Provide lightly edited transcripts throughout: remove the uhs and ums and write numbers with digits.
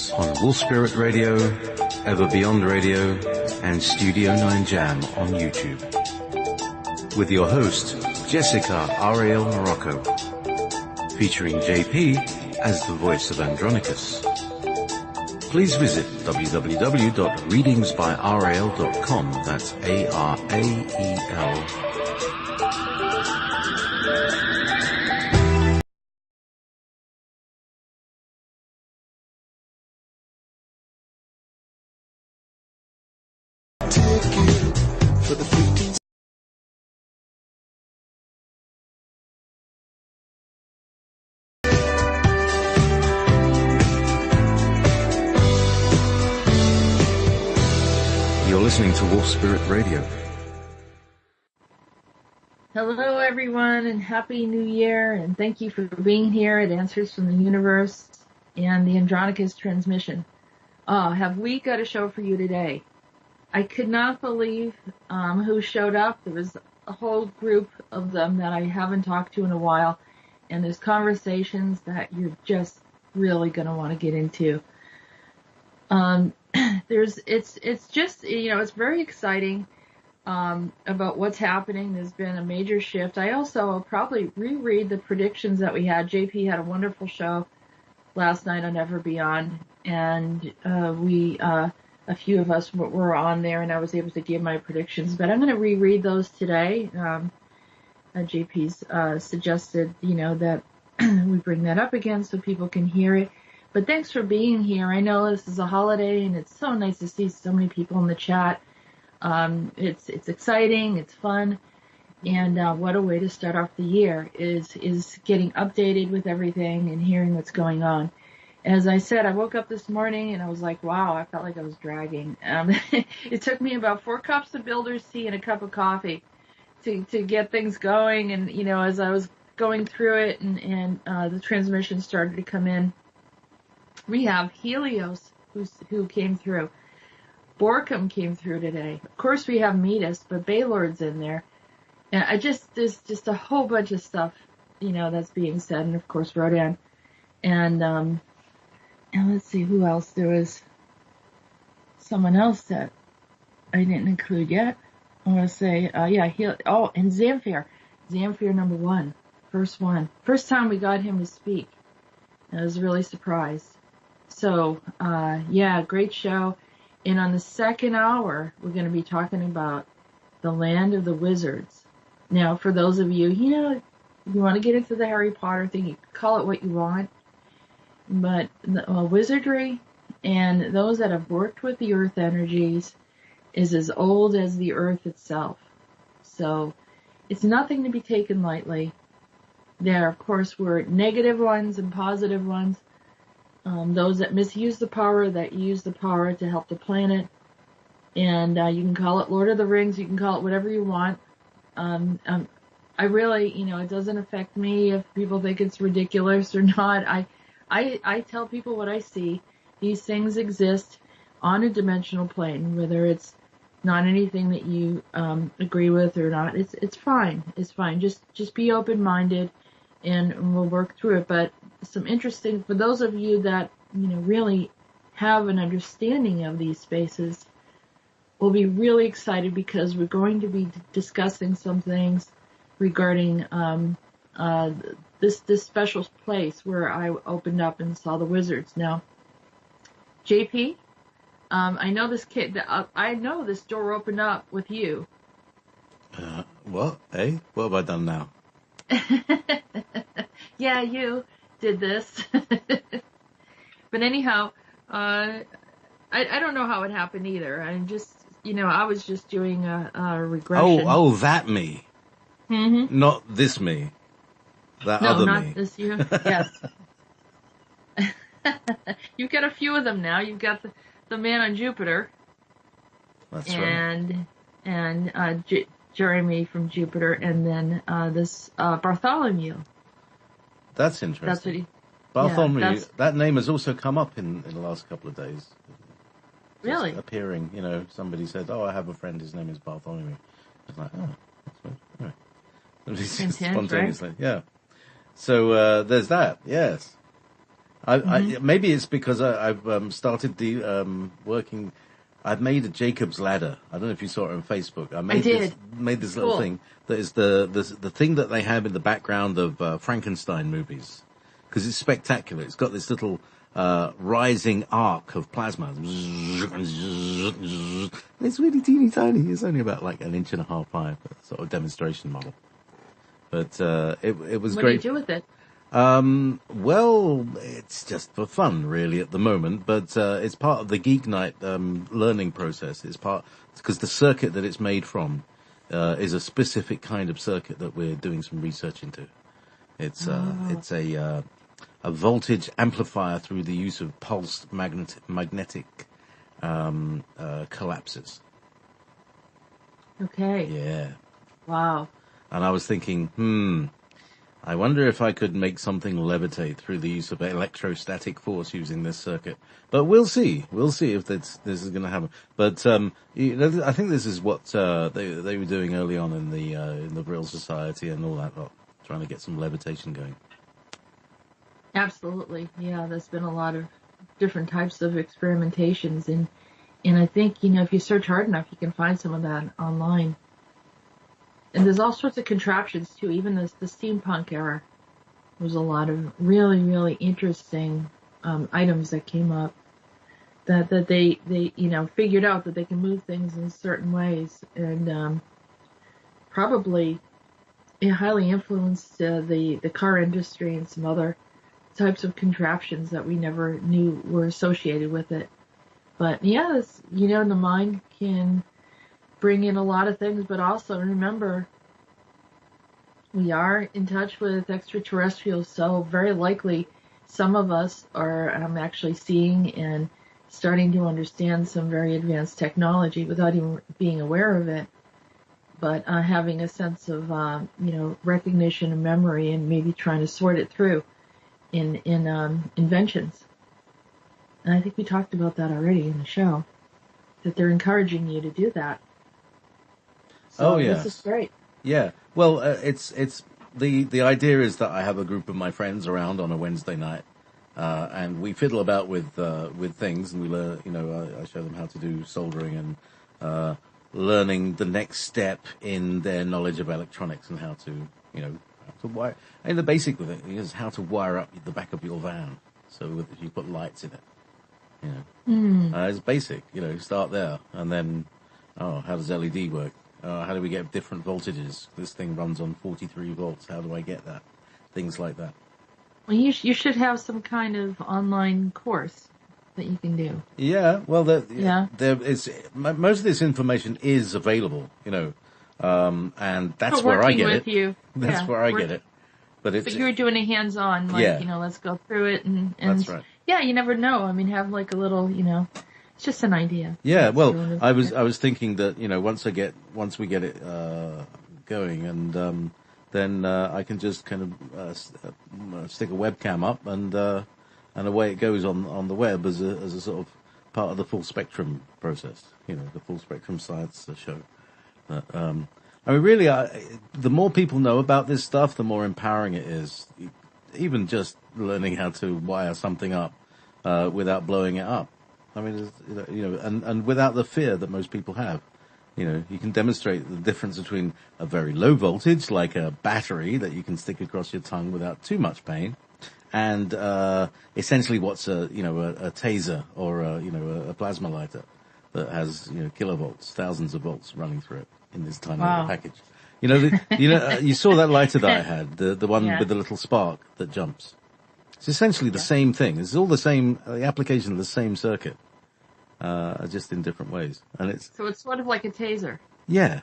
us on Wolf Spirit Radio, Ever Beyond Radio, and Studio 9 Jam on YouTube. With your host, Jessica Ariel Morocco, featuring JP as the voice of Andronicus. Please visit www.readingsbyrael.com. That's ARAEL. Listening to Wolf Spirit Radio. Hello everyone and Happy New Year, and thank you for being here at Answers from the Universe and the Andronicus transmission. Have we got a show for you today? I could not believe who showed up. There was a whole group of them that I haven't talked to in a while, and there's conversations that you're just really going to want to get into. It's just, it's very exciting, about what's happening. There's been a major shift. I also will probably reread the predictions that we had. JP had a wonderful show last night on Ever Beyond, and, a few of us were on there, and I was able to give my predictions, but I'm going to reread those today. JP's, suggested, that we bring that up again so people can hear it. But thanks for being here. I know this is a holiday, and it's so nice to see so many people in the chat. It's exciting, it's fun, and what a way to start off the year is getting updated with everything and hearing what's going on. As I said, I woke up this morning and I was like, wow, I felt like I was dragging. It took me about 4 cups of builder's tea and a cup of coffee to get things going. And as I was going through it and the transmission started to come in. We have Helios who came through. Borkum came through today. Of course, we have Meetis, but Baylord's in there. And there's just a whole bunch of stuff, that's being said. And of course, Rhodan. And let's see who else. There was someone else that I didn't include yet. I want to say, and Zamphyr. Zamphyr number 1. First one. First time we got him to speak. I was really surprised. So, great show. And on the second hour, we're going to be talking about the land of the wizards. Now, for those of you, you want to get into the Harry Potter thing, you can call it what you want. But wizardry and those that have worked with the earth energies is as old as the earth itself. So, it's nothing to be taken lightly. There, of course, were negative ones and positive ones. Those that misuse the power, that use the power to help the planet. And you can call it Lord of the Rings, you can call it whatever you want. I really, it doesn't affect me if people think it's ridiculous or not. I tell people what I see. These things exist on a dimensional plane, whether it's not anything that you agree with or not. It's fine. It's fine. Just be open-minded, and we'll work through it. But some interesting, for those of you that, really have an understanding of these spaces, will be really excited because we're going to be discussing some things regarding this special place where I opened up and saw the wizards. Now, JP, I know this door opened up with you. What? What have I done now? Yeah, you did this. But anyhow, I don't know how it happened either. I'm just, I was just doing a regression. Oh, that me. Mm-hmm. Not this me. That other me. No, not this you. Yes. You've got a few of them now. You've got the man on Jupiter. That's right. And Jeremy from Jupiter, and then this Bartholomew. That's interesting. That's what Bartholomew, that name has also come up in the last couple of days. Really? Just appearing, somebody said, I have a friend, his name is Bartholomew. I was like, that's weird. Anyway. Intense, spontaneously, right? yeah. So there's that, yes. Maybe it's because I've started the working. I've made a Jacob's ladder. I don't know if you saw it on Facebook. I did. Made this Cool. little thing that is the thing that they have in the background of Frankenstein movies, because it's spectacular. It's got this little rising arc of plasma. It's really teeny tiny. It's only about like 1.5 inches high, sort of demonstration model. But it was What great. do you do with it? Well, it's just for fun, really, at the moment. But it's part of the Geek Night learning process. It's because the circuit that it's made from is a specific kind of circuit that we're doing some research into. It's a voltage amplifier through the use of pulsed magnetic collapses. Okay. Yeah. Wow. And I was thinking, I wonder if I could make something levitate through the use of electrostatic force using this circuit. But we'll see. We'll see if this is going to happen. But I think this is what they were doing early on in the Brill Society and all that lot, trying to get some levitation going. Absolutely. Yeah, there's been a lot of different types of experimentations, and I think, if you search hard enough, you can find some of that online. And there's all sorts of contraptions too. Even the steampunk era, was a lot of really, really interesting items that came up that they figured out that they can move things in certain ways, and probably it highly influenced the car industry and some other types of contraptions that we never knew were associated with it. But yeah, the mind can bring in a lot of things, but also remember, we are in touch with extraterrestrials, so very likely some of us are actually seeing and starting to understand some very advanced technology without even being aware of it, but having a sense of recognition and memory, and maybe trying to sort it through in inventions. And I think we talked about that already in the show, that they're encouraging you to do that. So yes. This is great. Yeah. Well, it's the idea is that I have a group of my friends around on a Wednesday night, and we fiddle about with things, and we learn. I show them how to do soldering and learning the next step in their knowledge of electronics and how to wire. And the basic with it is how to wire up the back of your van, so if you put lights in it. It's basic. Start there, and then how does LED work? How do we get different voltages? This thing runs on 43 volts. How do I get that? Things like that. Well, you should have some kind of online course that you can do. Yeah, well, there is most of this information is available, and that's where I get it. That's where I get it. But you're doing a hands-on, let's go through it, and that's right. Yeah, you never know. I mean, have like a little, it's just an idea. Yeah, well, I was thinking that once we get it going, and then I can just kind of stick a webcam up, and away it goes on the web as a sort of part of the full spectrum process. The full spectrum science show. Really, the more people know about this stuff, the more empowering it is. Even just learning how to wire something up without blowing it up. I mean, and without the fear that most people have. You can demonstrate the difference between a very low voltage, like a battery that you can stick across your tongue without too much pain, and essentially what's a taser or a plasma lighter that has kilovolts, thousands of volts running through it in this tiny little package. You saw that lighter that I had, the one with the little spark that jumps. It's essentially the same thing. It's all the same, the application of the same circuit, just in different ways. And so it's sort of like a taser. Yeah.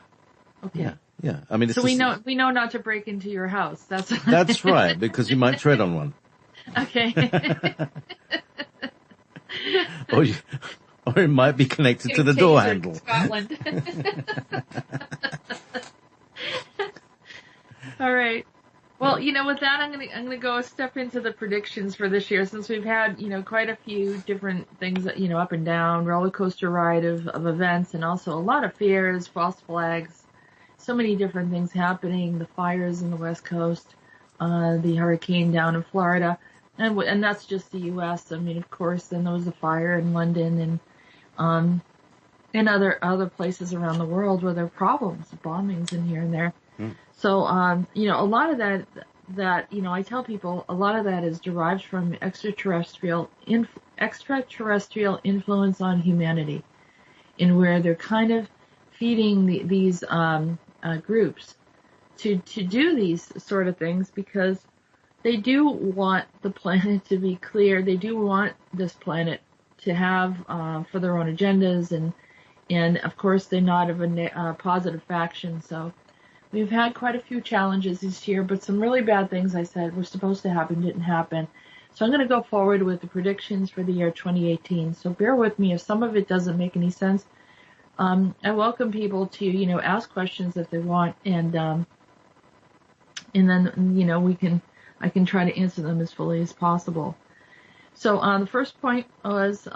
Okay. Yeah. I mean, so we know not to break into your house. That's right, because you might tread on one. Okay. or it might be connected to the door handle. Scotland. All right. Well, with that, I'm gonna go a step into the predictions for this year, since we've had, quite a few different things that, up and down, roller coaster ride of events, and also a lot of fears, false flags, so many different things happening, the fires in the West Coast, the hurricane down in Florida. And that's just the U.S. I mean, of course, then there was the fire in London and other places around the world where there are problems, bombings in here and there. So, a lot of that, I tell people a lot of that is derived from extraterrestrial influence on humanity, in where they're kind of feeding these groups to do these sort of things because they do want the planet to be clear. They do want this planet to have for their own agendas, and of course they're not of a positive faction. So we've had quite a few challenges this year, but some really bad things I said were supposed to happen didn't happen. So I'm going to go forward with the predictions for the year 2018. So bear with me if some of it doesn't make any sense. I welcome people to, ask questions if they want, and then, I can try to answer them as fully as possible. So, the first point was,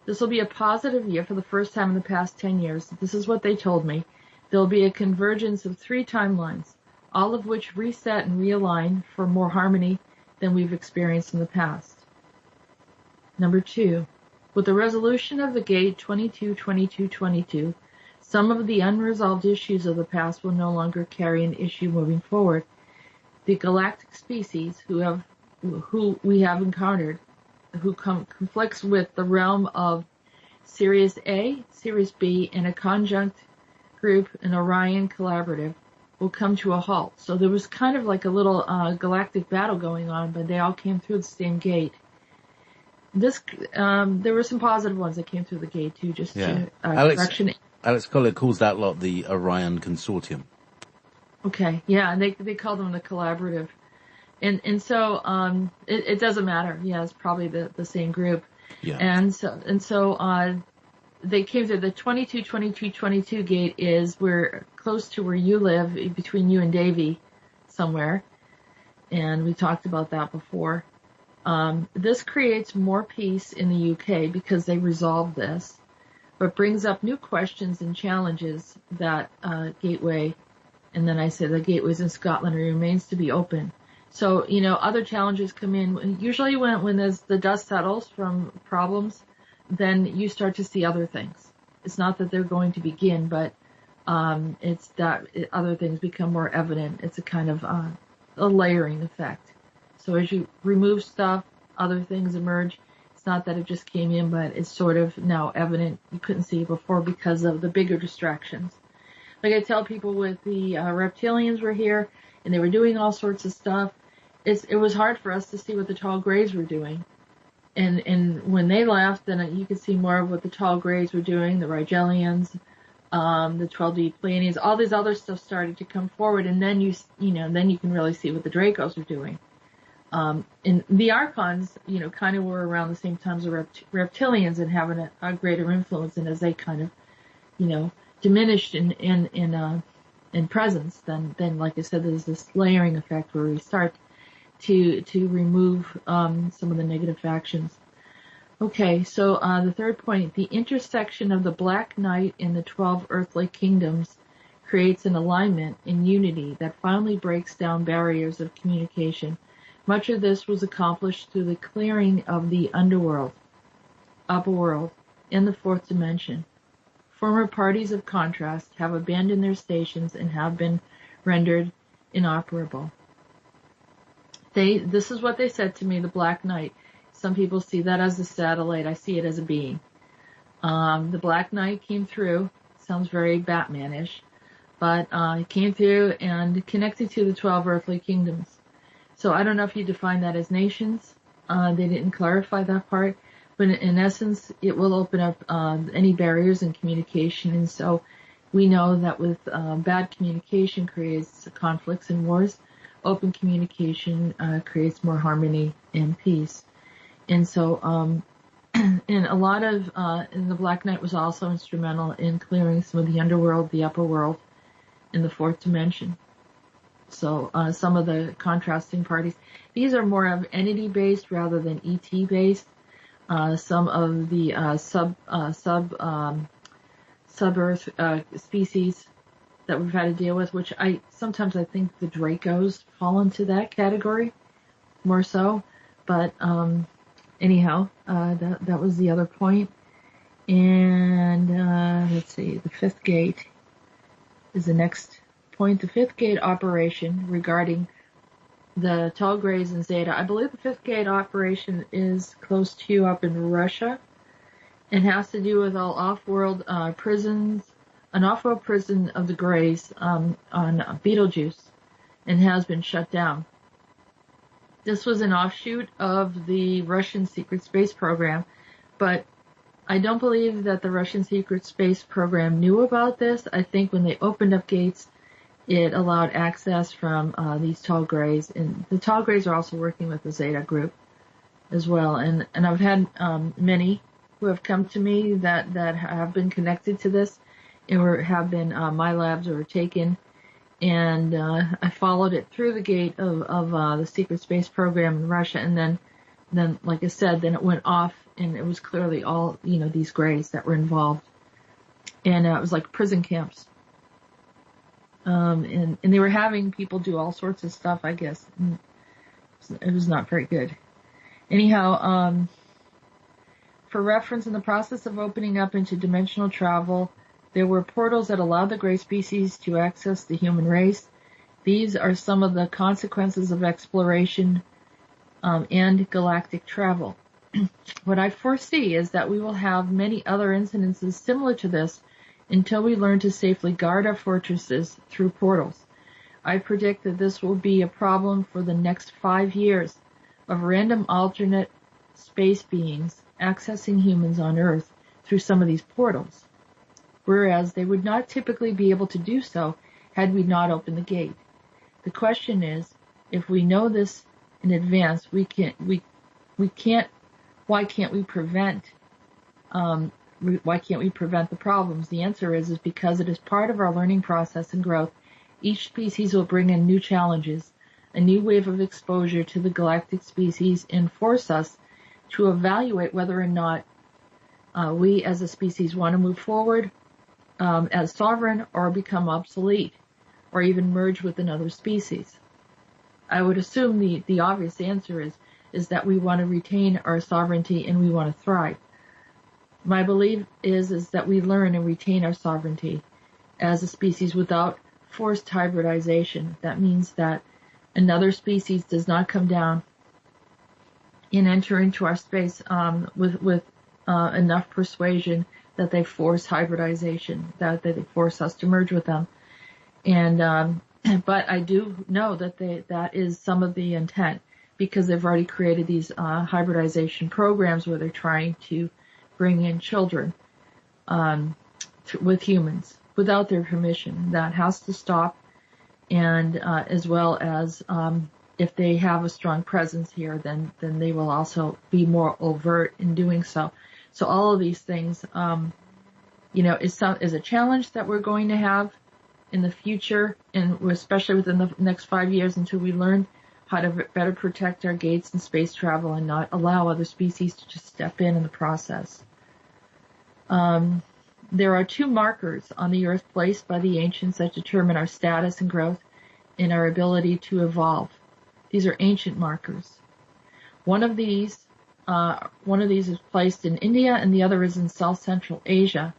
this will be a positive year for the first time in the past 10 years. This is what they told me. There'll be a convergence of 3 timelines, all of which reset and realign for more harmony than we've experienced in the past. Number 2, with the resolution of the gate 22-22-22, some of the unresolved issues of the past will no longer carry an issue moving forward. The galactic species who we have encountered, who conflicts with the realm of Sirius A, Sirius B, and a conjunct group, an Orion collaborative, will come to a halt. So there was kind of like a little galactic battle going on, but they all came through the same gate. There were some positive ones that came through the gate too, just to correction. Alex Collier calls that lot the Orion Consortium. Okay, yeah, and they call them the collaborative, and so it doesn't matter. Yeah, it's probably the same group. Yeah, and so they came through the 22-22-22 gate is where close to where you live, between you and Davy, somewhere, and we talked about that before. This creates more peace in the UK because they resolved this, but brings up new questions and challenges that gateway. And then I say the gateways in Scotland remains to be open. So, other challenges come in. Usually when the dust settles from problems, then you start to see other things. It's not that they're going to begin, but it's that other things become more evident. It's a kind of a layering effect. So as you remove stuff, other things emerge. It's not that it just came in, but it's sort of now evident. You couldn't see it before because of the bigger distractions. Like I tell people with the reptilians were here and they were doing all sorts of stuff. It was hard for us to see what the tall grays were doing. And when they left, then you could see more of what the tall grays were doing, the Rigelians, the 12D Pleiadians, all these other stuff started to come forward, and then then you can really see what the Dracos are doing. And the Archons, kind of were around the same time as the reptilians and having a greater influence, and as they kind of, diminished in presence, then like I said, there's this layering effect where we start to remove some of the negative factions. Okay, so the third point, the intersection of the Black Knight and the 12 earthly kingdoms creates an alignment and unity that finally breaks down barriers of communication. Much of this was accomplished through the clearing of the underworld, upper world, and the fourth dimension. Former parties of contrast have abandoned their stations and have been rendered inoperable. This is what they said to me, the Black Knight. Some people see that as a satellite. I see it as a being. The Black Knight came through. Sounds very Batman-ish. But it came through and connected to the 12 earthly kingdoms. So I don't know if you define that as nations. They didn't clarify that part. But in essence, it will open up any barriers in communication. And so we know that with bad communication creates conflicts and wars. Open communication creates more harmony and peace. And so, and a lot of, and the Black Knight was also instrumental in clearing some of the underworld, the upper world, and the fourth dimension. So some of the contrasting parties, these are more of entity-based rather than ET-based. Some of the sub-Earth species that we've had to deal with, which sometimes I think the Dracos fall into that category. more so. But anyhow, that was the other point. And let's see, the fifth gate is the next point. The fifth gate operation regarding the tall grays and Zeta. I believe the fifth gate operation is close to you up in Russia. It has to do with all off-world prisons, an off-world prison of the Greys on Betelgeuse, and has been shut down. This was an offshoot of the Russian secret space program, but I don't believe that the Russian secret space program knew about this. I think when they opened up gates, it allowed access from these tall Greys, and the tall Greys are also working with the Zeta group as well. And I've had many who have come to me that have been connected to this, and have been my labs were taken, and I followed it through the gate of the secret space program in Russia, and then like I said, then it went off, and it was clearly all these Greys that were involved, and it was like prison camps, and they were having people do all sorts of stuff, I guess. It was not very good. Anyhow, for reference, in the process of opening up into dimensional travel, there were portals that allowed the Grey species to access the human race. These are some of the consequences of exploration and galactic travel. What I foresee is that we will have many other incidences similar to this until we learn to safely guard our fortresses through portals. I predict that this will be a problem for the next 5 years of random alternate space beings accessing humans on Earth through some of these portals, whereas they would not typically be able to do so had we not opened the gate. The question is, if we know this in advance, why can't we prevent the problems? The answer is because it is part of our learning process and growth. Each species will bring in new challenges, a new wave of exposure to the galactic species, and force us to evaluate whether or not we as a species want to move forward as sovereign or become obsolete or even merge with another species. I would assume the obvious answer is that we want to retain our sovereignty and we want to thrive. My belief is that we learn and retain our sovereignty as a species without forced hybridization. That means that another species does not come down and enter into our space with enough persuasion that they force hybridization, that they force us to merge with them. And but I do know that that is some of the intent, because they've already created these hybridization programs where they're trying to bring in children with humans without their permission. That has to stop, and as well as if they have a strong presence here, then they will also be more overt in doing so. So all of these things, is a challenge that we're going to have in the future, and especially within the next 5 years, until we learn how to better protect our gates in space travel and not allow other species to just step in the process. There are 2 markers on the Earth placed by the ancients that determine our status and growth and our ability to evolve. These are ancient markers. One of these is placed in India, and the other is in South Central Asia.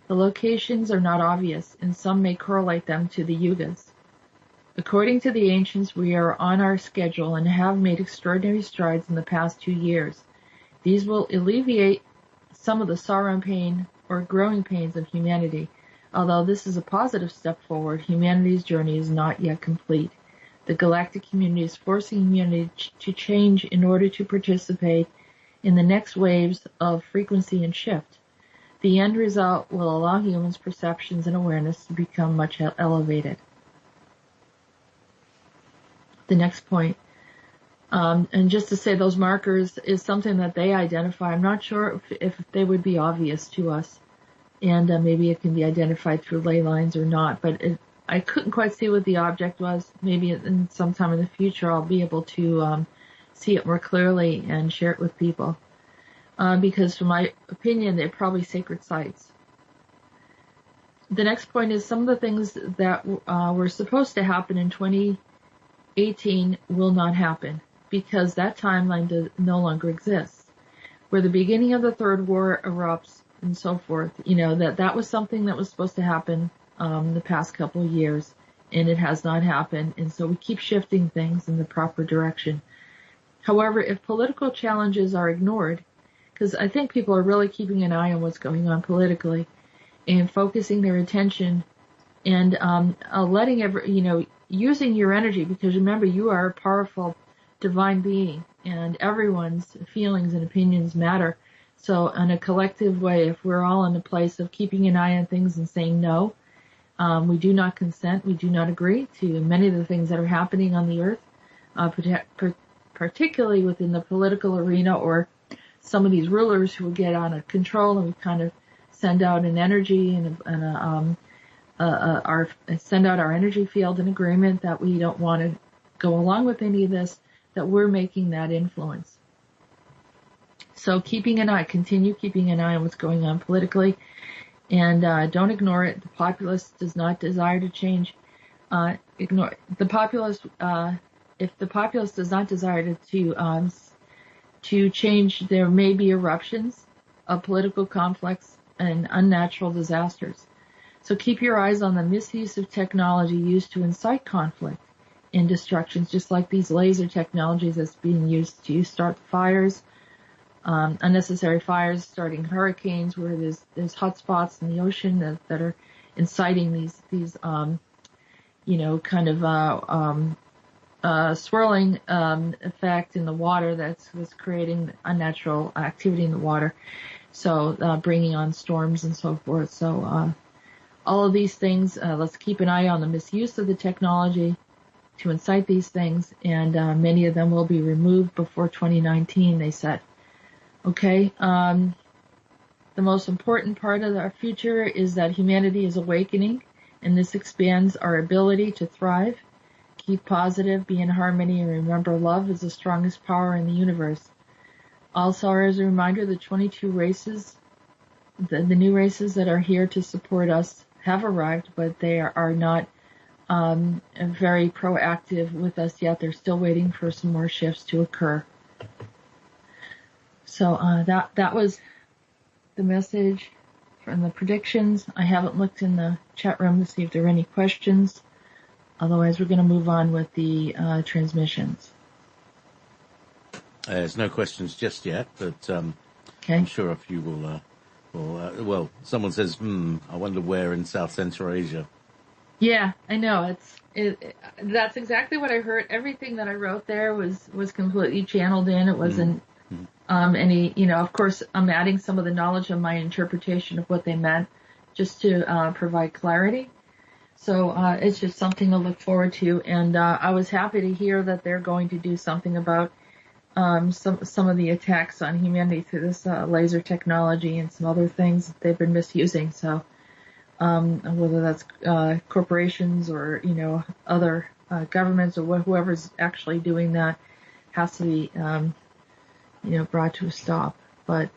The locations are not obvious, and some may correlate them to the yugas. According to the ancients, we are on our schedule and have made extraordinary strides in the past 2 years. These will alleviate some of the sorrow and pain or growing pains of humanity. Although this is a positive step forward, humanity's journey is not yet complete. The galactic community is forcing humanity to change in order to participate in the next waves of frequency and shift. The end result will allow humans' perceptions and awareness to become much elevated. The next point, and just to say those markers is something that they identify. I'm not sure if they would be obvious to us, and maybe it can be identified through ley lines or not, but I couldn't quite see what the object was. Maybe in sometime in the future I'll be able to see it more clearly and share it with people. Because from my opinion, they're probably sacred sites. The next point is some of the things that were supposed to happen in 2018 will not happen. because that timeline no longer exists. Where the beginning of the Third War erupts and so forth, that was something that was supposed to happen the past couple of years, and it has not happened, and so we keep shifting things in the proper direction. However, if political challenges are ignored, because I think people are really keeping an eye on what's going on politically and focusing their attention and using your energy, because remember, you are a powerful divine being, and everyone's feelings and opinions matter. So in a collective way, if we're all in a place of keeping an eye on things and saying no, we do not consent, we do not agree to many of the things that are happening on the earth, particularly within the political arena, or some of these rulers who will get out of control, and we kind of send out an energy send out our energy field in agreement that we don't want to go along with any of this, that we're making that influence. So continue keeping an eye on what's going on politically, and don't ignore it. The populace does not desire to change. Ignore the populace. If the populace does not desire to change, there may be eruptions of political conflicts and unnatural disasters. So keep your eyes on the misuse of technology used to incite conflict and destructions, just like these laser technologies that's being used to start fires, unnecessary fires, starting hurricanes, where there's hot spots in the ocean that are inciting these swirling effect in the water that's creating unnatural activity in the water, so bringing on storms and so forth. So all of these things, let's keep an eye on the misuse of the technology to incite these things, and many of them will be removed before 2019, they said. Okay, the most important part of our future is that humanity is awakening, and this expands our ability to thrive. Keep positive, be in harmony, and remember love is the strongest power in the universe. Also, as a reminder, the 22 races, the new races that are here to support us have arrived, but they are not very proactive with us yet. They're still waiting for some more shifts to occur. So that was the message from the predictions. I haven't looked in the chat room to see if there are any questions. Otherwise, we're going to move on with the transmissions. There's no questions just yet, but okay. I'm sure a few will. Well, someone says, I wonder where in South Central Asia. Yeah, I know. That's exactly what I heard. Everything that I wrote there was completely channeled in. It wasn't any, of course, I'm adding some of the knowledge of my interpretation of what they meant just to provide clarity. So it's just something to look forward to. And I was happy to hear that they're going to do something about some of the attacks on humanity through this laser technology and some other things that they've been misusing. So whether that's corporations or other governments or whoever's actually doing that has to be brought to a stop. But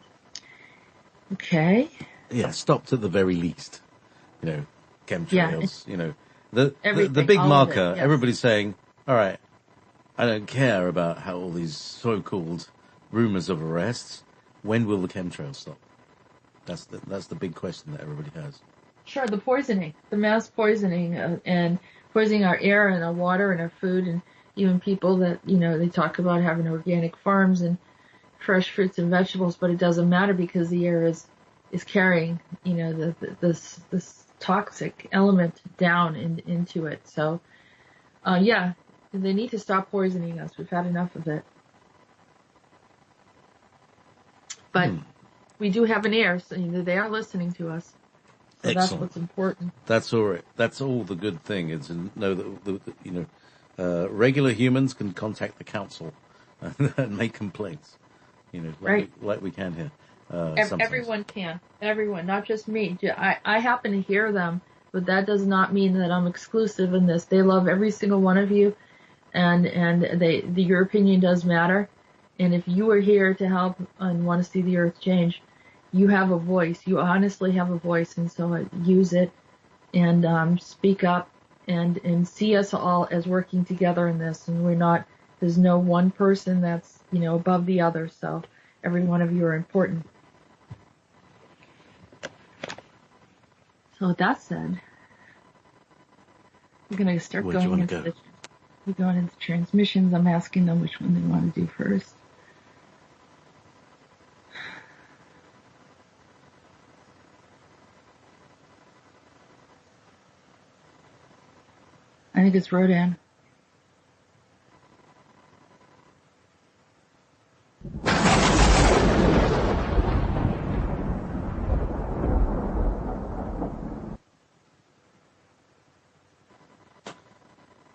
okay. Yeah, stopped at the very least. Chemtrails. The big marker. Yes. Everybody's saying, all right, I don't care about how all these so-called rumors of arrests. When will the chemtrails stop? That's the big question that everybody has. Sure, the poisoning, the mass poisoning, and poisoning our air and our water and our food, and even people that they talk about having organic farms and fresh fruits and vegetables, but it doesn't matter because the air is carrying this toxic element down into it. So they need to stop poisoning us. We've had enough of it. But we do have an ear, so they are listening to us. So excellent. That's what's important. That's all right. That's all the good thing is to know that regular humans can contact the council and make complaints. Right. Like we can here. Everyone can. Everyone, not just me. I happen to hear them, but that does not mean that I'm exclusive in this. They love every single one of you, and your opinion does matter. And if you are here to help and want to see the earth change, you have a voice. You honestly have a voice, and so use it and speak up and see us all as working together in this. And we're not There's no one person that's, above the other, so every one of you are important. So with that said, we're going to start going into we're going into transmissions. I'm asking them which one they want to do first. I think it's Rhodan.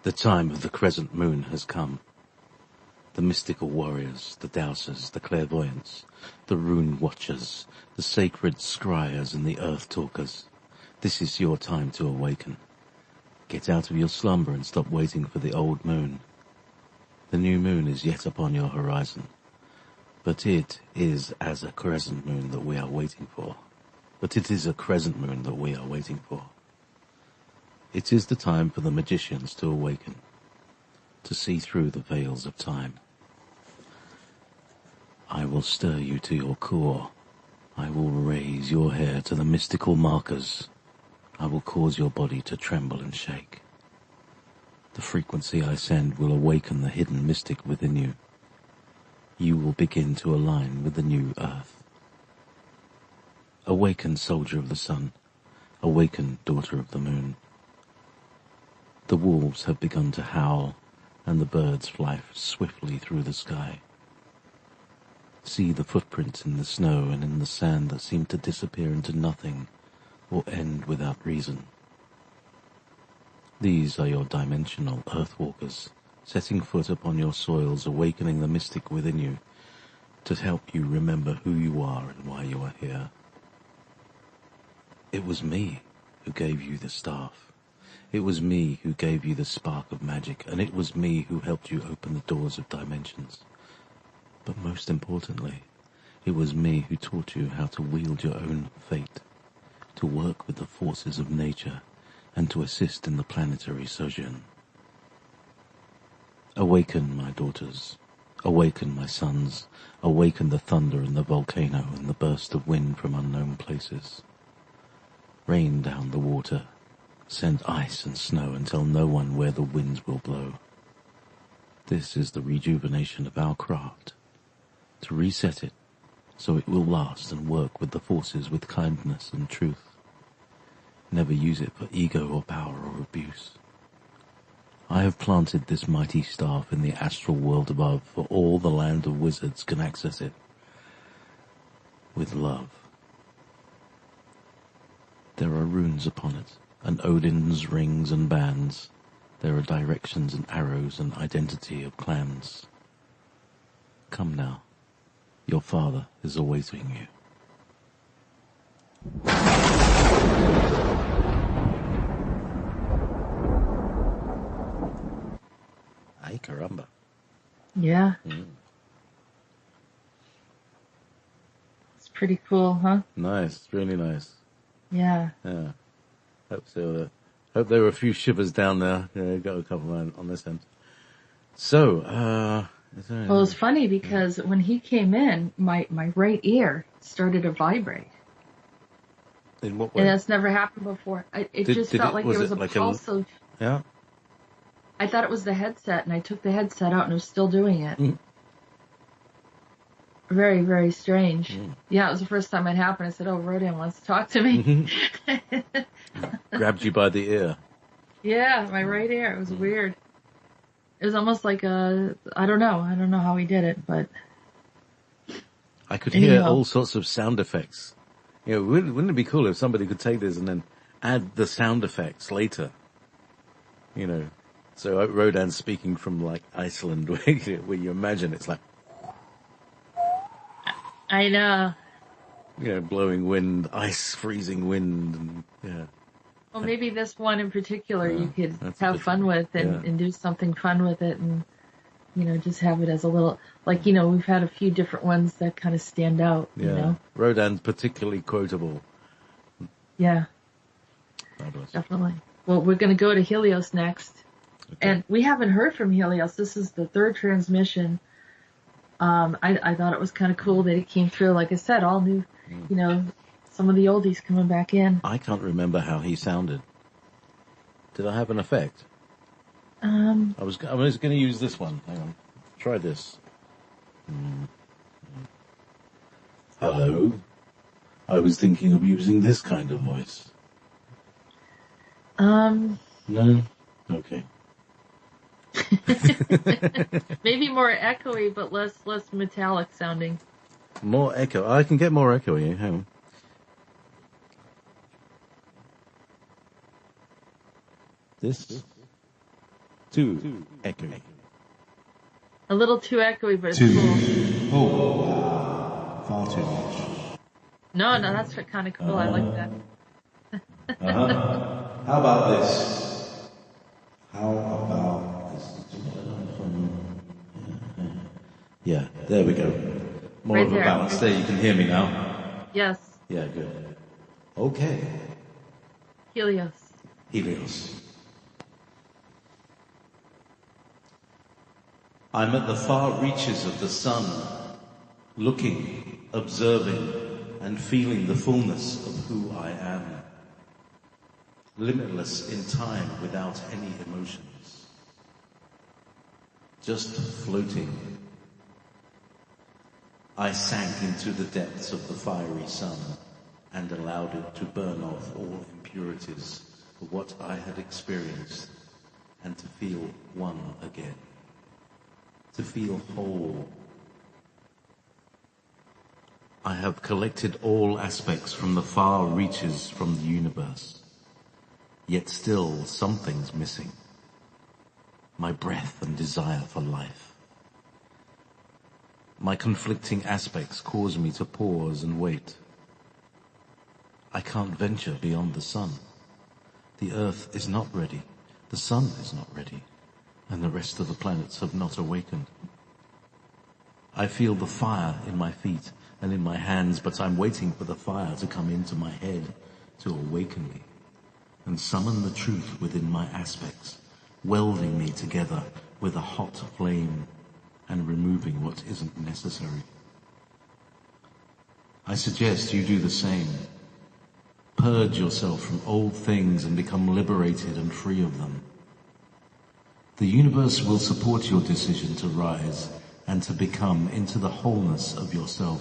The time of the crescent moon has come. The mystical warriors, the dowsers, the clairvoyants, the rune watchers, the sacred scryers and the earth talkers. This is your time to awaken. Get out of your slumber and stop waiting for the old moon. The new moon is yet upon your horizon, but it is as a crescent moon that we are waiting for. It is the time for the magicians to awaken, to see through the veils of time. I will stir you to your core. I will raise your hair to the mystical markers. I will cause your body to tremble and shake. The frequency I send will awaken the hidden mystic within you. You will begin to align with the new earth. Awaken, soldier of the sun. Awaken, daughter of the moon. The wolves have begun to howl, and the birds fly swiftly through the sky. See the footprints in the snow and in the sand that seem to disappear into nothing or end without reason. These are your dimensional earthwalkers, setting foot upon your soils, awakening the mystic within you to help you remember who you are and why you are here. It was me who gave you the staff. It was me who gave you the spark of magic, and it was me who helped you open the doors of dimensions. But most importantly, it was me who taught you how to wield your own fate, to work with the forces of nature, and to assist in the planetary sojourn. Awaken, my daughters. Awaken, my sons. Awaken the thunder and the volcano and the burst of wind from unknown places. Rain down the water. Send ice and snow and tell no one where the winds will blow. This is the rejuvenation of our craft. To reset it, so it will last and work with the forces with kindness and truth. Never use it for ego or power or abuse. I have planted this mighty staff in the astral world above, for all the land of wizards can access it. With love. There are runes upon it, and Odin's rings and bands. There are directions and arrows and identity of clans. Come now. Your father is awaiting you. Ay caramba. Yeah. It's pretty cool, huh? Nice, really nice. Yeah. Yeah. Hope there were a few shivers down there. Yeah, got a couple on this end. So, well, it's funny because when he came in, my right ear started to vibrate. In what way? And that's never happened before. It just felt like there was a pulse of... Yeah? I thought it was the headset, and I took the headset out, and it was still doing it. Mm. Very, very strange. Mm. Yeah, it was the first time it happened. I said, oh, Rhodan wants to talk to me. Grabbed you by the ear. Yeah, my right ear. It was weird. It was almost like I don't know how he did it, but... I could hear all sorts of sound effects. You know, wouldn't it be cool if somebody could take this and then add the sound effects later? You know, so Rhodan's speaking from like Iceland, where you imagine it's like... I know. You know, blowing wind, ice, freezing wind, and yeah. Well, maybe this one in particular you could have fun with and do something fun with it and, you know, just have it as a little, like, you know, we've had a few different ones that kind of stand out, you know. Rhodan's particularly quotable. Yeah. Fabulous. Definitely. Well, we're going to go to Helios next. And we haven't heard from Helios. This is the third transmission. I thought it was kind of cool that it came through. Like I said, all new, some of the oldies coming back in. I can't remember how he sounded. Did I have an effect? I was going to use this one. Hang on. Try this. Hello. I was thinking of using this kind of voice. No? Okay. Maybe more echoey, but less metallic sounding. More echo. I can get more echoey. Hang on. This? Too echoey. A little too echoey, but it's cool. Oh, far too much. No, that's kind of cool. I like that. How about this? How about this? Yeah, there we go. More Right of a there. balance. There, you can hear me now. Yes. Yeah, good. Okay. Helios. Helios. I'm at the far reaches of the sun, looking, observing, and feeling the fullness of who I am. Limitless in time without any emotions. Just floating. I sank into the depths of the fiery sun and allowed it to burn off all impurities of what I had experienced and to feel one again. To feel whole. I have collected all aspects from the far reaches from the universe, yet still something's missing. My breath and desire for life. My conflicting aspects cause me to pause and wait. I can't venture beyond the sun. The earth is not ready. The sun is not ready. And the rest of the planets have not awakened. I feel the fire in my feet and in my hands, but I'm waiting for the fire to come into my head to awaken me and summon the truth within my aspects, welding me together with a hot flame and removing what isn't necessary. I suggest you do the same. Purge yourself from old things and become liberated and free of them. The universe will support your decision to rise and to become into the wholeness of yourself.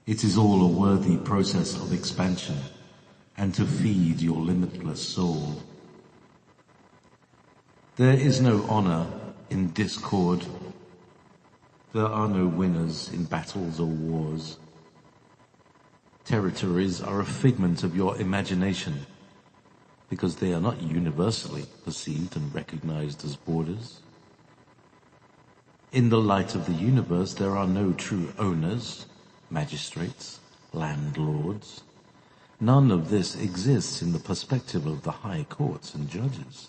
It is all a worthy process of expansion and to feed your limitless soul. There is no honor in discord. There are no winners in battles or wars. Territories are a figment of your imagination, because they are not universally perceived and recognized as borders. In the light of the universe, there are no true owners, magistrates, landlords. None of this exists in the perspective of the high courts and judges.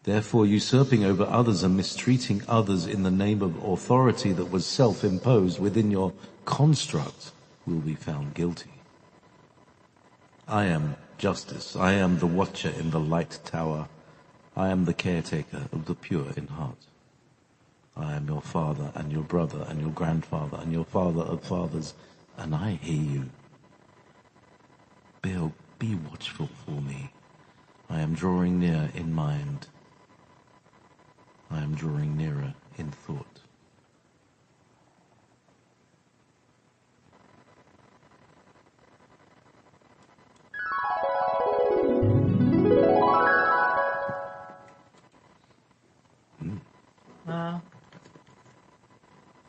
Therefore, usurping over others and mistreating others in the name of authority that was self-imposed within your construct will be found guilty. I am justice. I am the watcher in the light tower. I am the caretaker of the pure in heart. I am your father and your brother and your grandfather and your father of fathers, and I hear you. Bill, be watchful for me. I am drawing near in mind. I am drawing nearer in thought. Wow.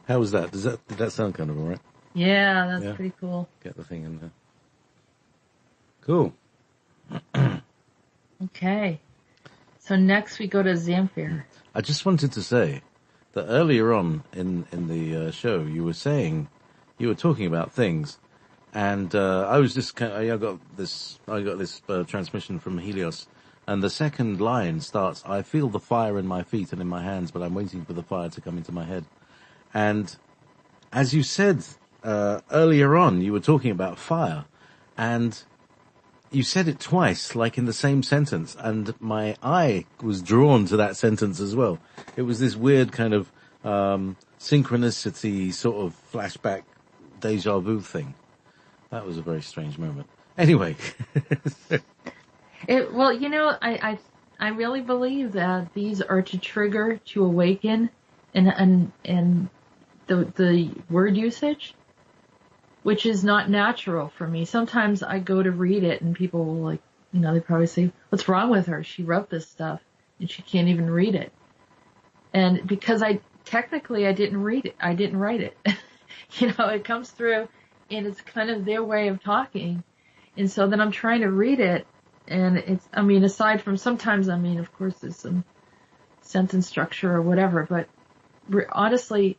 How was that? Did that sound kind of alright? Yeah, that's pretty cool. Get the thing in there. Cool. Okay. So next we go to Zamphyr. I just wanted to say that earlier on in the show, you were talking about things, and I was just I got this transmission from Helios, and the second line starts, I feel the fire in my feet and in my hands, but I'm waiting for the fire to come into my head. And as you said earlier on, you were talking about fire, and you said it twice, like in the same sentence, and my eye was drawn to that sentence as well. It was this weird kind of synchronicity, sort of flashback, deja vu thing. That was a very strange moment. Anyway. Well, I really believe that these are to trigger, to awaken, and the word usage, which is not natural for me. Sometimes I go to read it and people will they probably say, what's wrong with her? She wrote this stuff and she can't even read it. And because I didn't read it, I didn't write it. It comes through and it's kind of their way of talking. And so then I'm trying to read it and aside from sometimes, of course there's some sentence structure or whatever, but honestly,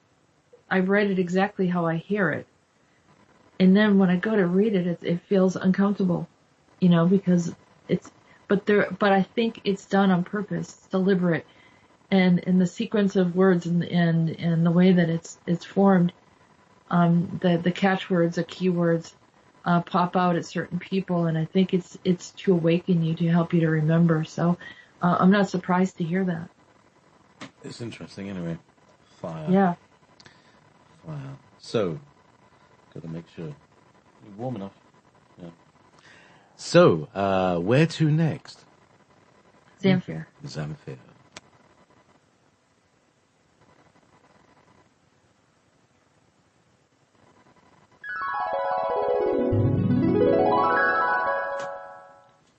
I write it exactly how I hear it. And then when I go to read it, it feels uncomfortable, because but I think it's done on purpose, it's deliberate, and in the sequence of words and the way that it's formed, the catchwords, the keywords, pop out at certain people, and I think it's to awaken you, to help you to remember. So, I'm not surprised to hear that. It's interesting anyway. Fire. Yeah. Fire. So, got to make sure you're warm enough. Yeah. So, where to next? Zamphyr. Zamphyr.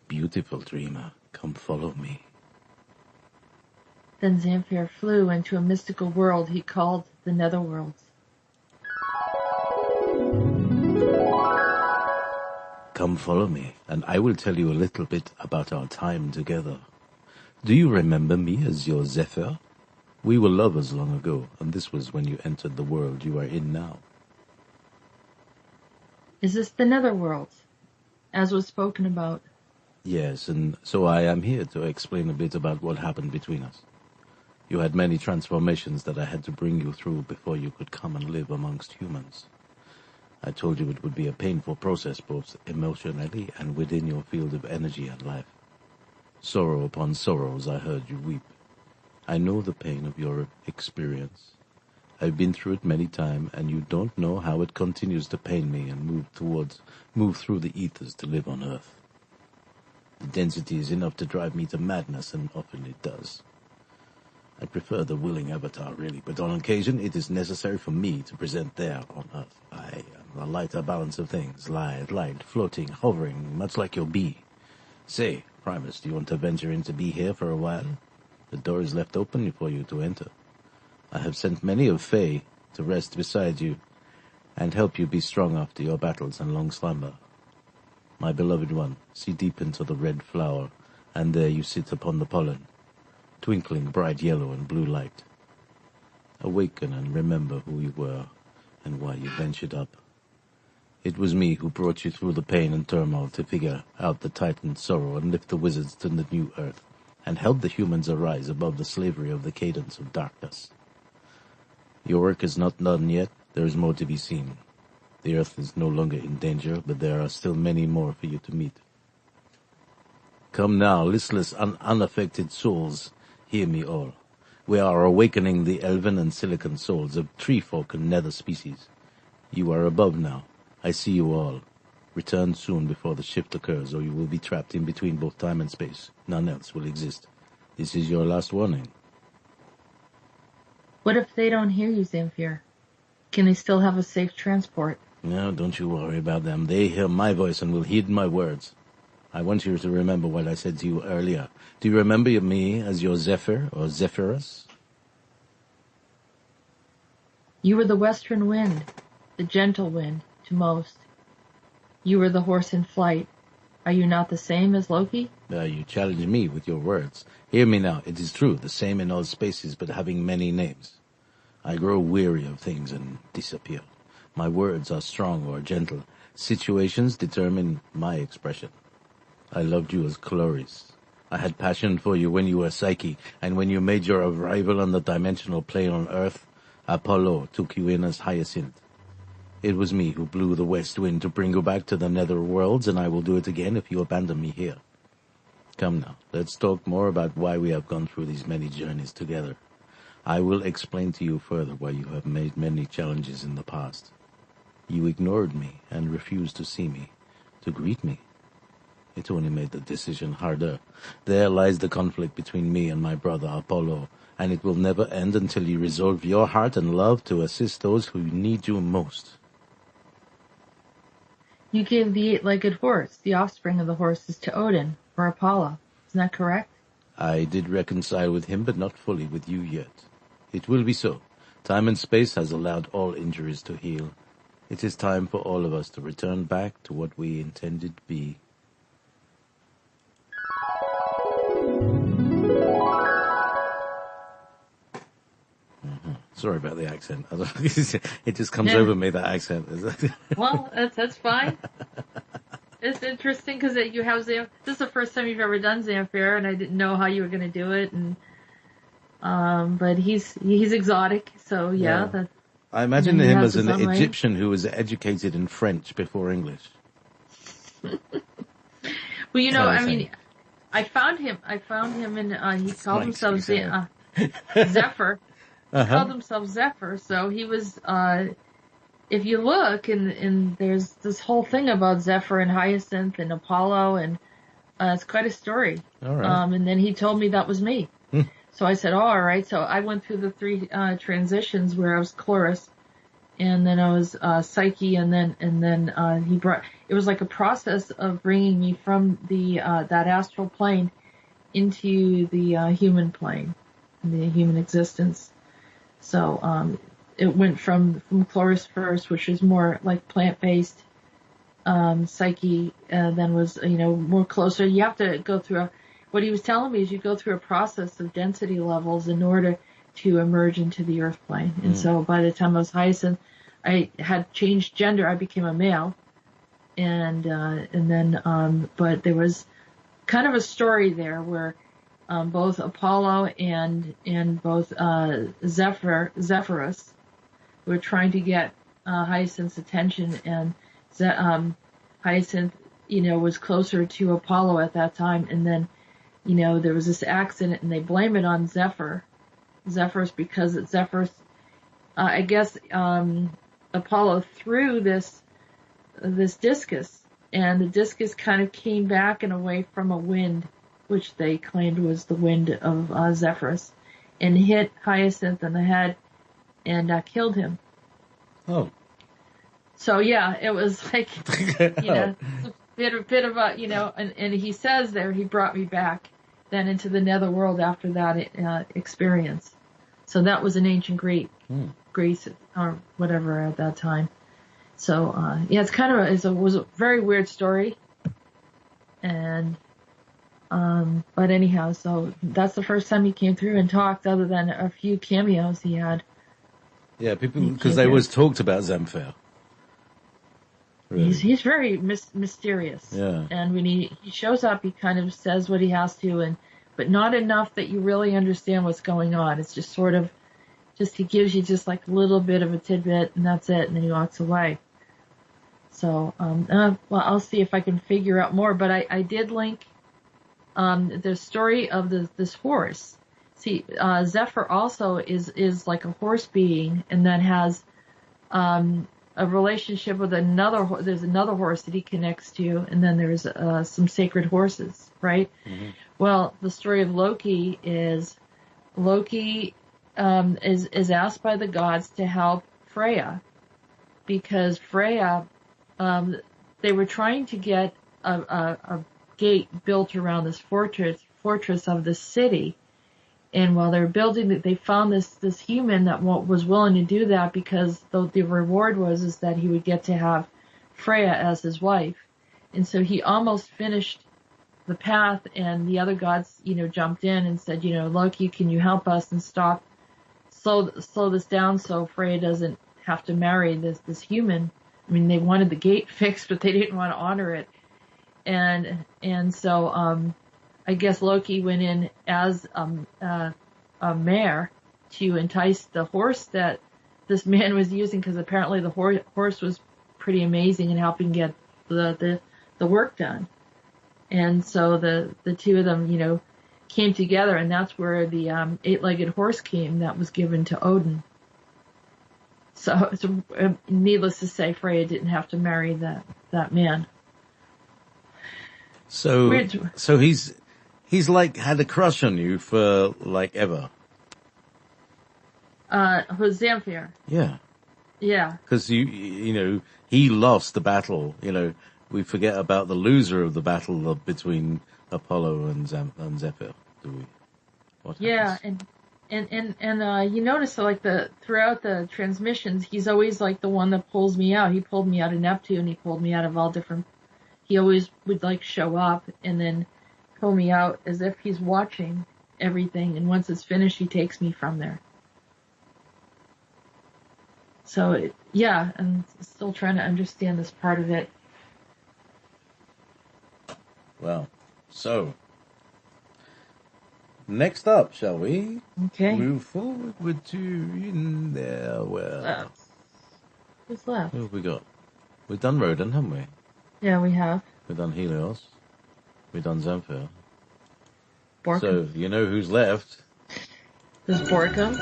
Beautiful dreamer, come follow me. Then Zamphyr flew into a mystical world he called the Netherworlds. Come follow me, and I will tell you a little bit about our time together. Do you remember me as your Zamphyr? We were lovers long ago, and this was when you entered the world you are in now. Is this the Netherworlds, as was spoken about? Yes, and so I am here to explain a bit about what happened between us. You had many transformations that I had to bring you through before you could come and live amongst humans. I told you it would be a painful process both emotionally and within your field of energy and life. Sorrow upon sorrows I heard you weep. I know the pain of your experience. I've been through it many times, and you don't know how it continues to pain me and move through the ethers to live on Earth. The density is enough to drive me to madness, and often it does. I prefer the willing avatar, really, but on occasion it is necessary for me to present there on Earth. I am the lighter balance of things, light, floating, hovering, much like your bee. Say, Primus, do you want to venture in to be here for a while? The door is left open for you to enter. I have sent many of Fae to rest beside you and help you be strong after your battles and long slumber. My beloved one, see deep into the red flower, and there you sit upon the pollen, twinkling bright yellow and blue light. Awaken and remember who you were and why you ventured up. It was me who brought you through the pain and turmoil to figure out the Titan's sorrow and lift the wizards to the new earth, and help the humans arise above the slavery of the cadence of darkness. Your work is not done yet. There is more to be seen. The earth is no longer in danger, but there are still many more for you to meet. Come now, listless and unaffected souls, hear me all. We are awakening the elven and silicon souls of tree folk and nether species. You are above now. I see you all. Return soon before the shift occurs, or you will be trapped in between both time and space. None else will exist. This is your last warning. What if they don't hear you, Zamphyr? Can they still have a safe transport? No, don't you worry about them. They hear my voice and will heed my words. I want you to remember what I said to you earlier. Do you remember me as your Zamphyr or Zephyrus? You were the western wind, the gentle wind to most. You were the horse in flight. Are you not the same as Loki? You challenge me with your words. Hear me now. It is true, the same in all spaces, but having many names. I grow weary of things and disappear. My words are strong or gentle. Situations determine my expression. I loved you as Chloris. I had passion for you when you were Psyche, and when you made your arrival on the dimensional plane on Earth, Apollo took you in as Hyacinth. It was me who blew the west wind to bring you back to the nether worlds, and I will do it again if you abandon me here. Come now, let's talk more about why we have gone through these many journeys together. I will explain to you further why you have made many challenges in the past. You ignored me and refused to see me, to greet me. It only made the decision harder. There lies the conflict between me and my brother Apollo, and it will never end until you resolve your heart and love to assist those who need you most. You gave the eight-legged horse, the offspring of the horses, to Odin, or Apollo. Isn't that correct? I did reconcile with him, but not fully with you yet. It will be so. Time and space has allowed all injuries to heal. It is time for all of us to return back to what we intended to be. Sorry about the accent. It just comes over me, that accent. Well, that's fine. It's interesting because you have this is the first time you've ever done Zamphyr, and I didn't know how you were going to do it. And but he's exotic, so yeah. I imagine him as an Egyptian who was educated in French before English. Well, you know, I mean, I found him in. He called himself Zamphyr. He called himself Zamphyr, so he was, if you look, and there's this whole thing about Zamphyr and Hyacinth and Apollo, and it's quite a story. All right. And then he told me that was me. So I said, oh, all right. So I went through the three transitions where I was Chloris, and then I was Psyche, and then he brought. It was like a process of bringing me from the that astral plane into the human plane, the human existence. So it went from Chloris first, which is more like plant-based. Psyche then was, more closer. You have to go through what he was telling me is you go through a process of density levels in order to emerge into the earth plane. And so by the time I was Hyacinth, I had changed gender. I became a male. And then, but there was kind of a story there where both Apollo and both Zephyrus were trying to get Hyacinth's attention, and Hyacinth, was closer to Apollo at that time, and then, there was this accident, and they blame it on Zephyrus because Zephyrus, I guess, Apollo threw this discus, and the discus kind of came back in a way from a wind, which they claimed was the wind of Zephyrus, and hit Hyacinth in the head and killed him. Oh. So yeah, it was like, a bit of a, and he says there, he brought me back then into the netherworld after that experience. So that was in ancient Greece or whatever at that time. So it's kind of it was a very weird story, and but anyhow, so that's the first time he came through and talked, other than a few cameos he had. Yeah, people, because they always talked about Zamphyr. Really. He's very mysterious. Yeah. And when he shows up, he kind of says what he has to, but not enough that you really understand what's going on. It's just sort of, he gives you just like a little bit of a tidbit, and that's it, and then he walks away. So, well, I'll see if I can figure out more, but I did link the story of this horse. See, Zephyr also is like a horse being, and then has a relationship with there's another horse that he connects to, and then there's some sacred horses, right? Mm-hmm. Well, the story of Loki is asked by the gods to help Freya, because Freya, they were trying to get a gate built around this fortress of the city. And while they were building it, they found this human that was willing to do that, because the reward was that he would get to have Freya as his wife. And so he almost finished the path, and the other gods, jumped in and said, Loki, can you help us and slow this down so Freya doesn't have to marry this human? I mean, they wanted the gate fixed, but they didn't want to honor it. And so, I guess Loki went in as a mare to entice the horse that this man was using, because apparently the horse was pretty amazing in helping get the work done. And so the two of them, came together, and that's where the eight-legged horse came that was given to Odin. So it's needless to say, Freya didn't have to marry that man. So he's like had a crush on you for like ever. Who's Zamphyr? Yeah. Yeah. Because he lost the battle. We forget about the loser of the battle between Apollo and Zephyr. Do we? What happens? And you notice like throughout the transmissions, he's always like the one that pulls me out. He pulled me out of Neptune. He pulled me out of all different. He always would like show up and then pull me out as if he's watching everything. And once it's finished, he takes me from there. So I'm still trying to understand this part of it. Well, so next up, shall we? Okay. Move forward with two in there. Well, who's left? Who have we got? We've done Rhodan, haven't we? Yeah, we have. We've done Helios. We've done Zamphyr. Borkum. So, you know who's left? There's Borkum.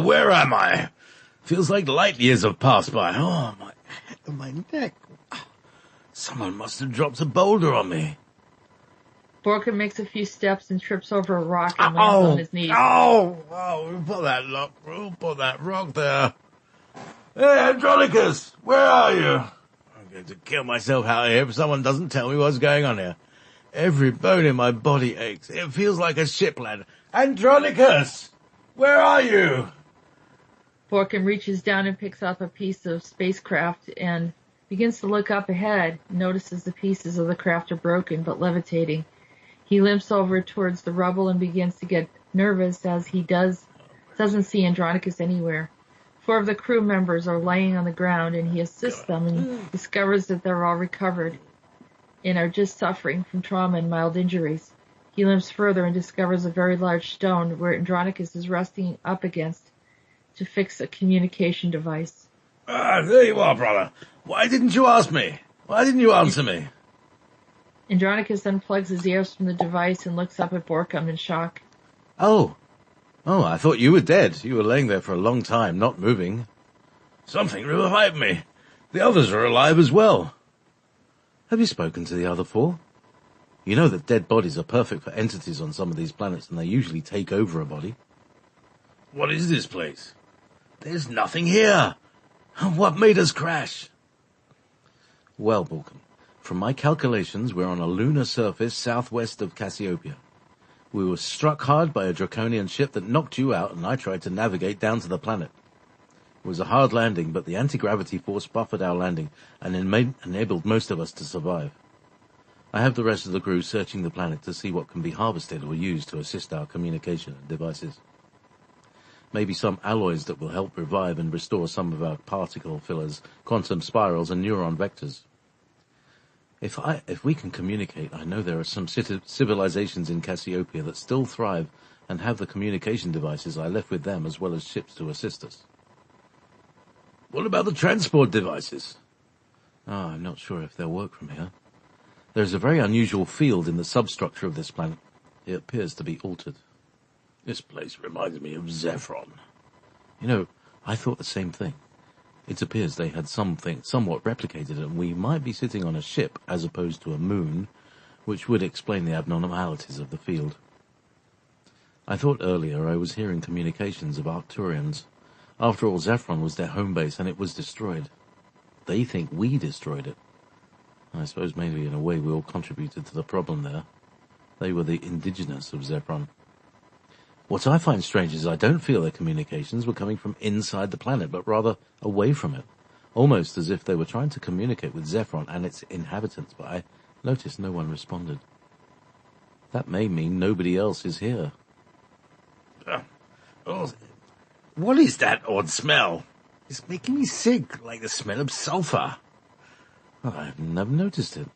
Where am I? Feels like light years have passed by. Oh, my head and my neck. Someone must have dropped a boulder on me. Borkum makes a few steps and trips over a rock and lands on his knees. Who put that rock there? Hey, Andronicus, where are you? I'm going to kill myself out here if someone doesn't tell me what's going on here. Every bone in my body aches. It feels like a ship, lad. Andronicus, where are you? Borkum reaches down and picks up a piece of spacecraft and begins to look up ahead, notices the pieces of the craft are broken but levitating. He limps over towards the rubble and begins to get nervous as he doesn't see Andronicus anywhere. 4 of the crew members are laying on the ground, and he assists them and discovers that they're all recovered and are just suffering from trauma and mild injuries. He limps further and discovers a very large stone where Andronicus is resting up against to fix a communication device. There you are, brother. Why didn't you ask me? Why didn't you answer me? Andronicus unplugs his ears from the device and looks up at Borkum in shock. Oh, I thought you were dead. You were laying there for a long time, not moving. Something revived me. The others are alive as well. Have you spoken to the other 4? You know that dead bodies are perfect for entities on some of these planets, and they usually take over a body. What is this place? There's nothing here. What made us crash? Well, Borkum, from my calculations, we're on a lunar surface southwest of Cassiopeia. We were struck hard by a draconian ship that knocked you out, and I tried to navigate down to the planet. It was a hard landing, but the anti-gravity force buffered our landing and enabled most of us to survive. I have the rest of the crew searching the planet to see what can be harvested or used to assist our communication devices. Maybe some alloys that will help revive and restore some of our particle fillers, quantum spirals, and neuron vectors. If we can communicate, I know there are some civilizations in Cassiopeia that still thrive and have the communication devices I left with them, as well as ships to assist us. What about the transport devices? I'm not sure if they'll work from here. There's a very unusual field in the substructure of this planet. It appears to be altered. This place reminds me of Zephron. I thought the same thing. It appears they had something somewhat replicated, and we might be sitting on a ship as opposed to a moon, which would explain the abnormalities of the field. I thought earlier I was hearing communications of Arcturians. After all, Zephron was their home base, and it was destroyed. They think we destroyed it. I suppose maybe in a way we all contributed to the problem there. They were the indigenous of Zephron. What I find strange is I don't feel their communications were coming from inside the planet, but rather away from it, almost as if they were trying to communicate with Zephron and its inhabitants, but I noticed no one responded. That may mean nobody else is here. What is that odd smell? It's making me sick, like the smell of sulfur. I've never noticed it.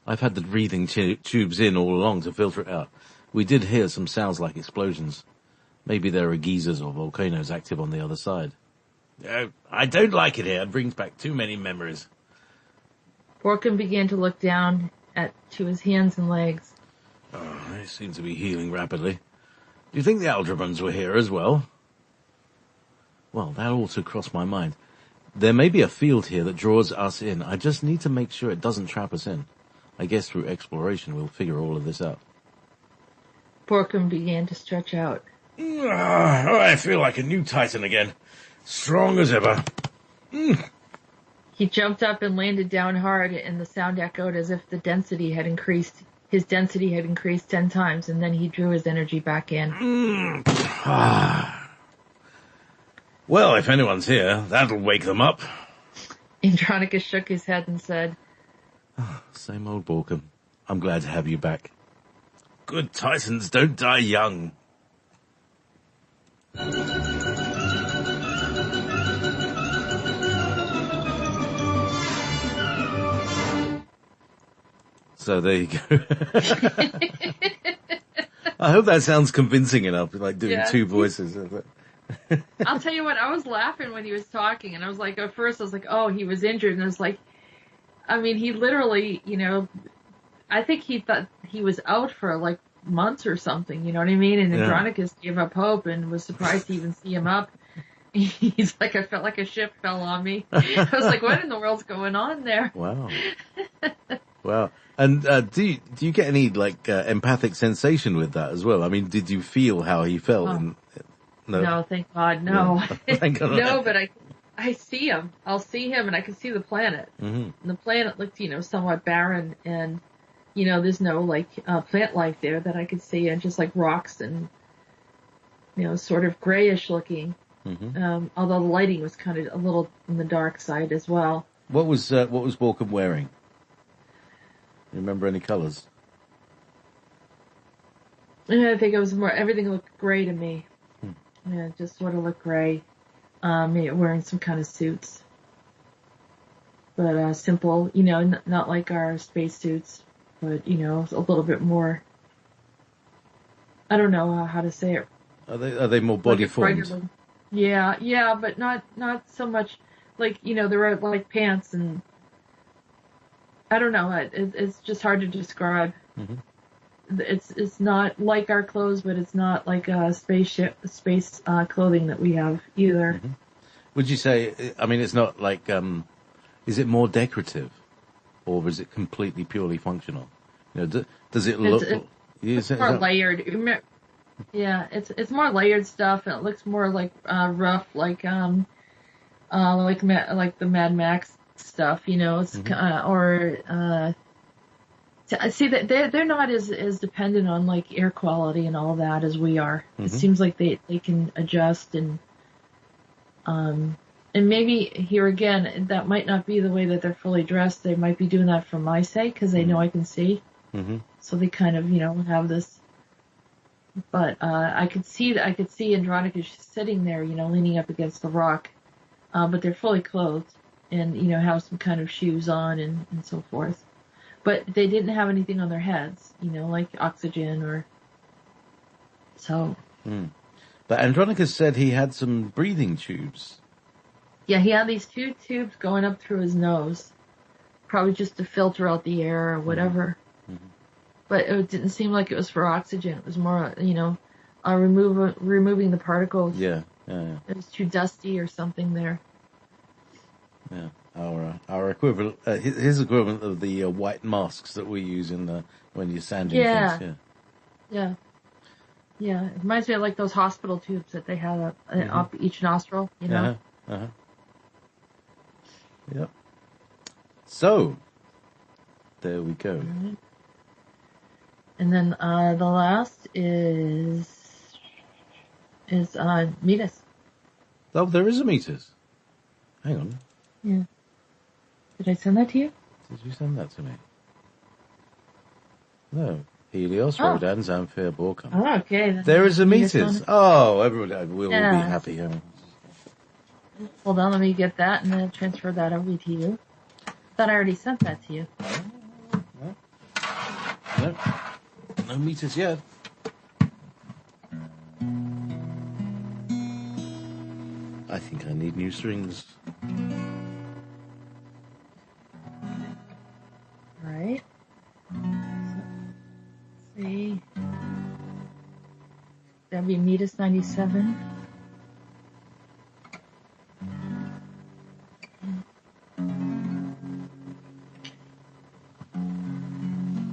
I've had the breathing tubes in all along to filter it out. We did hear some sounds like explosions. Maybe there are geysers or volcanoes active on the other side. I don't like it here. It brings back too many memories. Borkum began to look down to his hands and legs. Oh, they seem to be healing rapidly. Do you think the Aldrabans were here as well? Well, that also crossed my mind. There may be a field here that draws us in. I just need to make sure it doesn't trap us in. I guess through exploration we'll figure all of this out. Borkum began to stretch out. I feel like a new Titan again. Strong as ever. He jumped up and landed down hard, and the sound echoed as if the density had increased. His density had increased 10 times, and then he drew his energy back in. Well, if anyone's here, that'll wake them up. Andronicus shook his head and said, Same old Borkum. I'm glad to have you back. Good Titans don't die young. So there you go. I hope that sounds convincing enough, like doing two voices. I'll tell you what, I was laughing when he was talking, and I was like, at first I was like, oh, he was injured, and I was like, I mean, he literally, I think he thought he was out for like months or something, you know what I mean? And Andronicus gave up hope and was surprised to even see him up. He's like, I felt like a ship fell on me. I was like, what in the world's going on there? Wow. Wow. And do you get any like empathic sensation with that as well? I mean, did you feel how he felt? Oh. No, thank God, no. Yeah. Thank God. No, but I see him. I'll see him, and I can see the planet. Mm-hmm. And the planet looked, somewhat barren, and there's no like plant life there that I could see, and just like rocks and sort of grayish looking. Mm-hmm. Although the lighting was kind of a little on the dark side as well. What was Borkum wearing? Remember any colors? I think it was more. Everything looked gray to me. Yeah, it just sort of looked gray. Wearing some kind of suits, but simple. Not like our space suits, but a little bit more. I don't know how to say it. Are they more body formed? Yeah, but not so much. Like there were like pants and. I don't know. It's just hard to describe. Mm-hmm. It's not like our clothes, but it's not like space clothing that we have either. Mm-hmm. Would you say? I mean, it's not like. Is it more decorative, or is it completely purely functional? Does it look? It's more layered. Yeah, it's more layered stuff, and it looks more like rough, like the Mad Max stuff. It's see that they're not as dependent on like air quality and all that as we are. Mm-hmm. It seems like they can adjust and maybe here again that might not be the way that they're fully dressed. They might be doing that for my sake because they know I can see. Mm-hmm. So they kind of have this. But I could see Andronicus sitting there, leaning up against the rock. But they're fully clothed and have some kind of shoes on and so forth. But they didn't have anything on their heads, like oxygen or so. Mm. But Andronicus said he had some breathing tubes. Yeah, he had these 2 tubes going up through his nose, probably just to filter out the air or whatever. Mm-hmm. But it didn't seem like it was for oxygen. It was more, removing the particles. Yeah. It was too dusty or something there. Yeah. Our equivalent, his equivalent of the white masks that we use when you're sanding things. Yeah. It reminds me of like those hospital tubes that they have up each nostril. Yep. So there we go. Mm-hmm. And then the last is Meetis. Oh, there is a Meetis. Hang on. Yeah. Did I send that to you? Did you send that to me? No. Helios, Rhodan, Zamphyr, Borkum. Oh, okay. There is a Meetis. Oh, everybody will be happy. Hold on, let me get that and then transfer that over to you. Thought I already sent that to you. No. No Meetis yet. I think I need new strings. All right. Let's see. That'd be Meetis 97.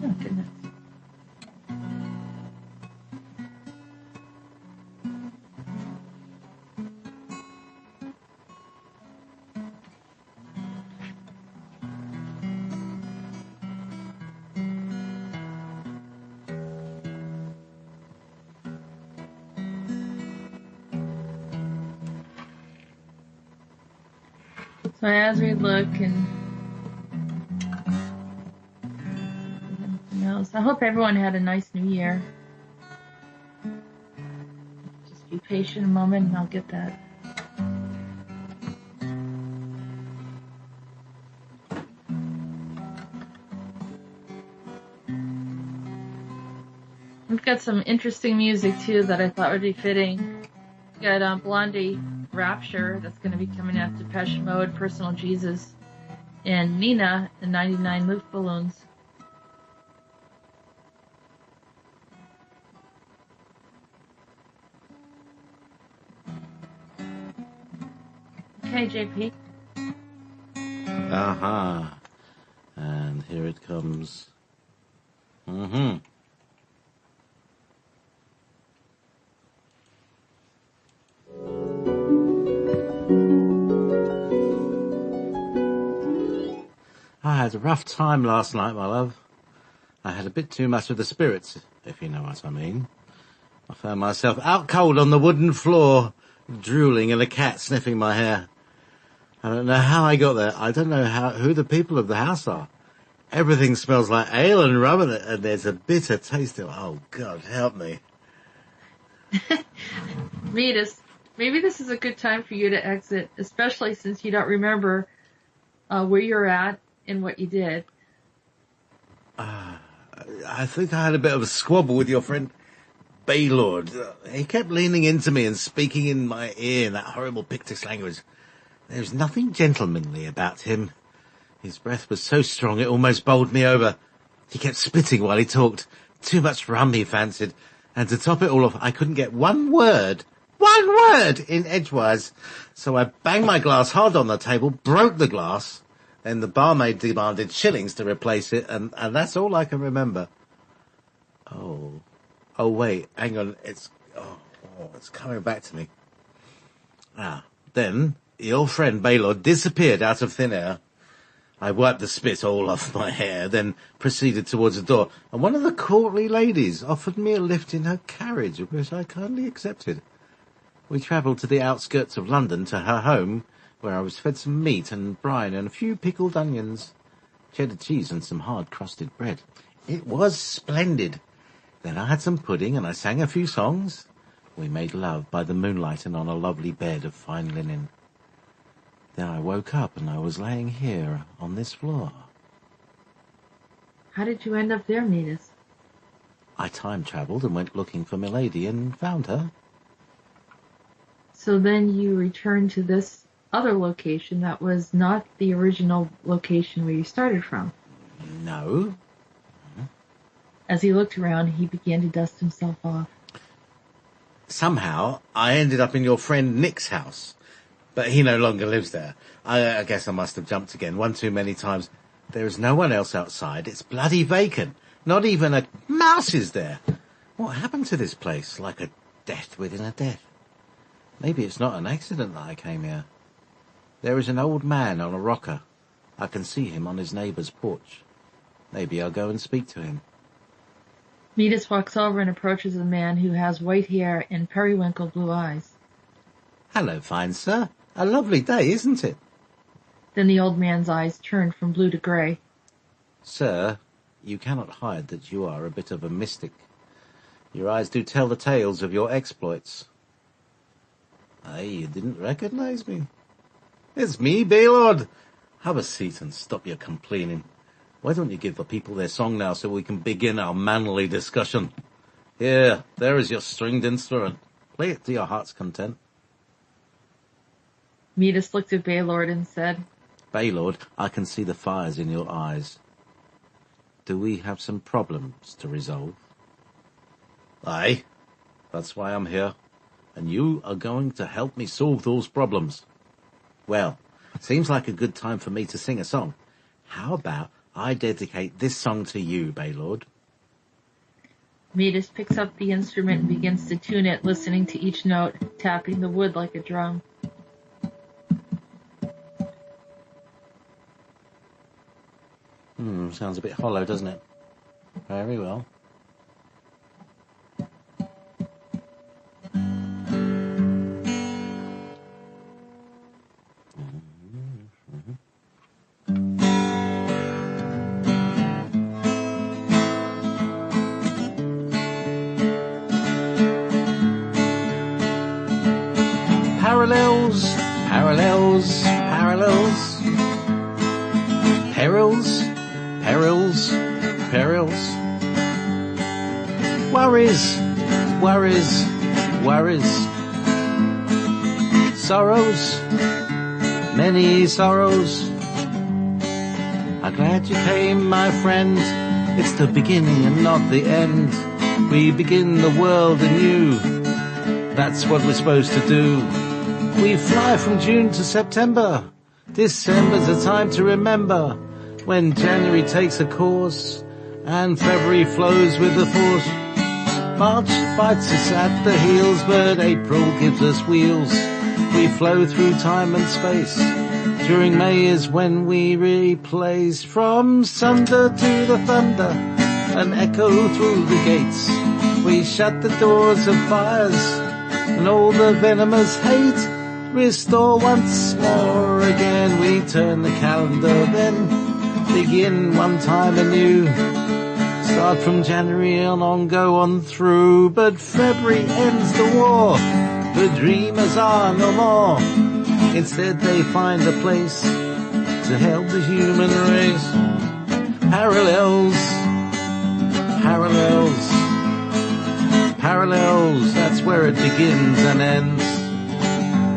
Oh, goodness. So as we look and anything else, I hope everyone had a nice new year. Just be patient a moment and I'll get that. We've got some interesting music too that I thought would be fitting. We got Blondie Rapture that's going to be coming out, Depeche Mode, Personal Jesus, and Nina, the 99 Luft Balloons. Okay, JP. Aha. And here it comes. Mm-hmm. I had a rough time last night, my love. I had a bit too much of the spirits, if you know what I mean. I found myself out cold on the wooden floor, drooling and a cat sniffing my hair. I don't know how I got there. I don't know who the people of the house are. Everything smells like ale and rum and there's a bitter taste of it. Oh, God, help me. Meetis, maybe this is a good time for you to exit, especially since you don't remember where you're at and what you did. I think I had a bit of a squabble with your friend Baylord. He kept leaning into me and speaking in my ear in that horrible Pictish language. There's nothing gentlemanly about him. His breath was so strong it almost bowled me over. He kept spitting while he talked. Too much rum, he fancied. And to top it all off, I couldn't get one word in edgewise. So I banged my glass hard on the table, broke the glass, and the barmaid demanded shillings to replace it, and that's all I can remember. Oh wait, hang on, it's coming back to me. Then your friend Baylord disappeared out of thin air. I wiped the spit all off my hair, then proceeded towards the door, and one of the courtly ladies offered me a lift in her carriage, which I kindly accepted. We travelled to the outskirts of London to her home, where I was fed some meat and brine and a few pickled onions, cheddar cheese and some hard-crusted bread. It was splendid. Then I had some pudding and I sang a few songs. We made love by the moonlight and on a lovely bed of fine linen. Then I woke up and I was laying here on this floor. How did you end up there, Meetis? I time-travelled and went looking for Milady and found her. So then you returned to this other location that was not the original location where you started from. No. As he looked around, he began to dust himself off. Somehow, I ended up in your friend Nick's house. But he no longer lives there. I guess I must have jumped again one too many times. There is no one else outside. It's bloody vacant. Not even a mouse is there. What happened to this place? Like a death within a death. Maybe it's not an accident that I came here. There is an old man on a rocker. I can see him on his neighbour's porch. Maybe I'll go and speak to him. Meetis walks over and approaches a man who has white hair and periwinkle blue eyes. Hello, fine sir. A lovely day, isn't it? Then the old man's eyes turned from blue to grey. Sir, you cannot hide that you are a bit of a mystic. Your eyes do tell the tales of your exploits. Aye, you didn't recognise me. It's me, Baylord. Have a seat and stop your complaining. Why don't you give the people their song now so we can begin our manly discussion? Here, there is your stringed instrument. Play it to your heart's content. Meetis looked at Baylord and said, Baylord, I can see the fires in your eyes. Do we have some problems to resolve? Aye, that's why I'm here. And you are going to help me solve those problems. Well, seems like a good time for me to sing a song. How about I dedicate this song to you, Baylord? Meetis picks up the instrument and begins to tune it, listening to each note, tapping the wood like a drum. Sounds a bit hollow, doesn't it? Very well. Parallels, parallels, parallels. Perils, perils, perils. Worries, worries, worries. Sorrows, many sorrows. I'm glad you came, my friend. It's the beginning and not the end. We begin the world anew. That's what we're supposed to do. We fly from June to September. December's a time to remember. When January takes a course and February flows with the force. March bites us at the heels, but April gives us wheels. We flow through time and space. During May is when we replace. From sunder to the thunder, an echo through the gates. We shut the doors of fires and all the venomous hate. Restore once more again. We turn the calendar, then begin one time anew. Start from January on, go on through. But February ends the war. The dreamers are no more. Instead they find a place to help the human race. Parallels, parallels, parallels. That's where it begins and ends.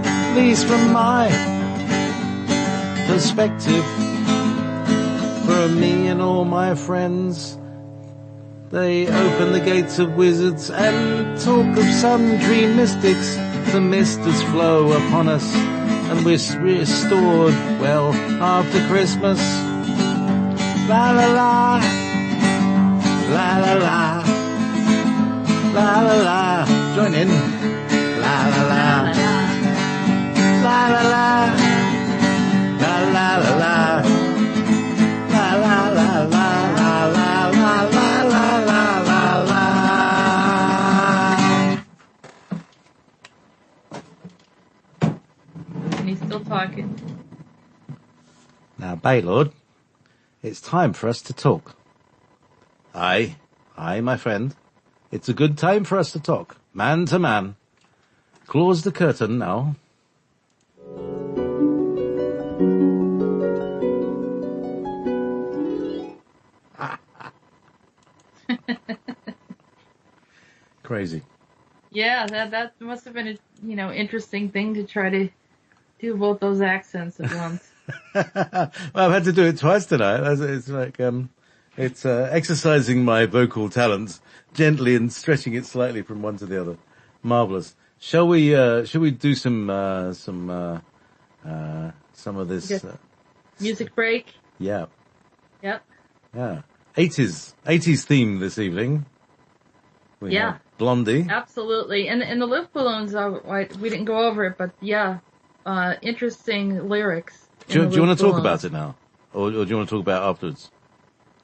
At least from my perspective. For me and all my friends, they open the gates of wizards and talk of some dream mystics. The mist has flow upon us and we're restored, well, after Christmas. La la la, la la la, la la la, join in. La la la, la la la, la la la la, la la la la, la la la la la la la. And he's still talking. Now, Baylord, it's time for us to talk. Aye, my friend. It's a good time for us to talk, man to man. Close the curtain now. Crazy. Yeah, that must have been a interesting thing to try to do both those accents at once. Well, I've had to do it twice tonight. It's like it's exercising my vocal talents gently and stretching it slightly from one to the other. Marvelous. Shall we do some of this Music break. Yeah. Yep. Yeah. 80s theme this evening. We have Blondie. Absolutely. And the lift balloons, we didn't go over it, but yeah, interesting lyrics. Do you want to talk about it now? Or do you want to talk about it afterwards?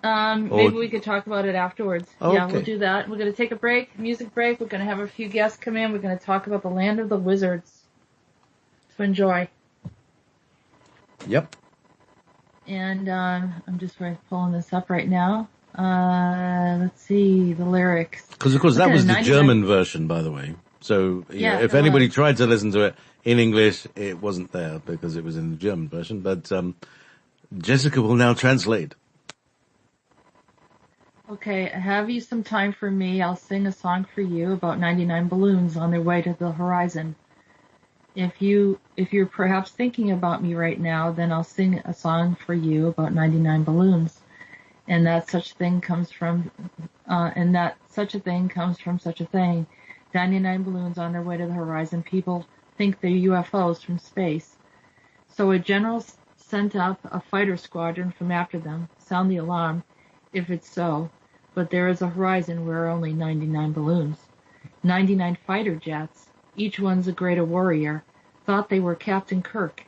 Maybe we could talk about it afterwards. Oh, yeah, okay. We'll do that. We're going to take a break, music break. We're going to have a few guests come in. We're going to talk about the land of the wizards. So enjoy. Yep. And I'm just pulling this up right now. Let's see the lyrics. Because of course that was the German version, by the way. So if anybody tried to listen to it in English, it wasn't there because it was in the German version. But Jessica will now translate. Okay, have you some time for me? I'll sing a song for you about 99 balloons on their way to the horizon. If you're perhaps thinking about me right now, then I'll sing a song for you about 99 balloons. And that such a thing comes from such a thing. 99 balloons on their way to the horizon. People think they're UFOs from space. So a general sent up a fighter squadron from after them. Sound the alarm, if it's so. But there is a horizon where are only 99 balloons. 99 fighter jets. Each one's a greater warrior. Thought they were Captain Kirk.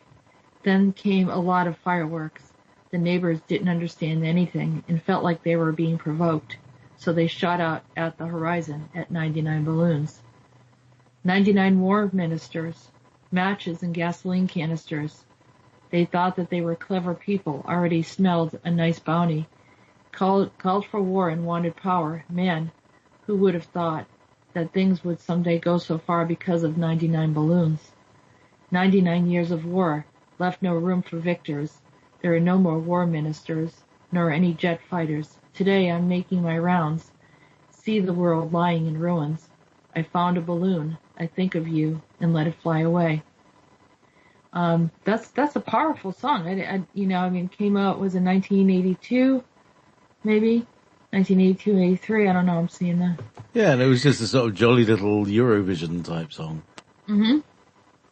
Then came a lot of fireworks. The neighbors didn't understand anything and felt like they were being provoked. So they shot out at the horizon at 99 balloons. 99 war ministers, matches and gasoline canisters. They thought that they were clever people, already smelled a nice bounty, called for war and wanted power. Man, who would have thought that things would someday go so far because of 99 balloons? 99 years of war left no room for victors. There are no more war ministers, nor any jet fighters. Today I'm making my rounds. See the world lying in ruins. I found a balloon. I think of you and let it fly away. That's a powerful song. It came out, was in 1982, maybe? 1982, 83, I don't know, I'm seeing that. Yeah, and it was just a sort of jolly little Eurovision type song. Mm-hmm.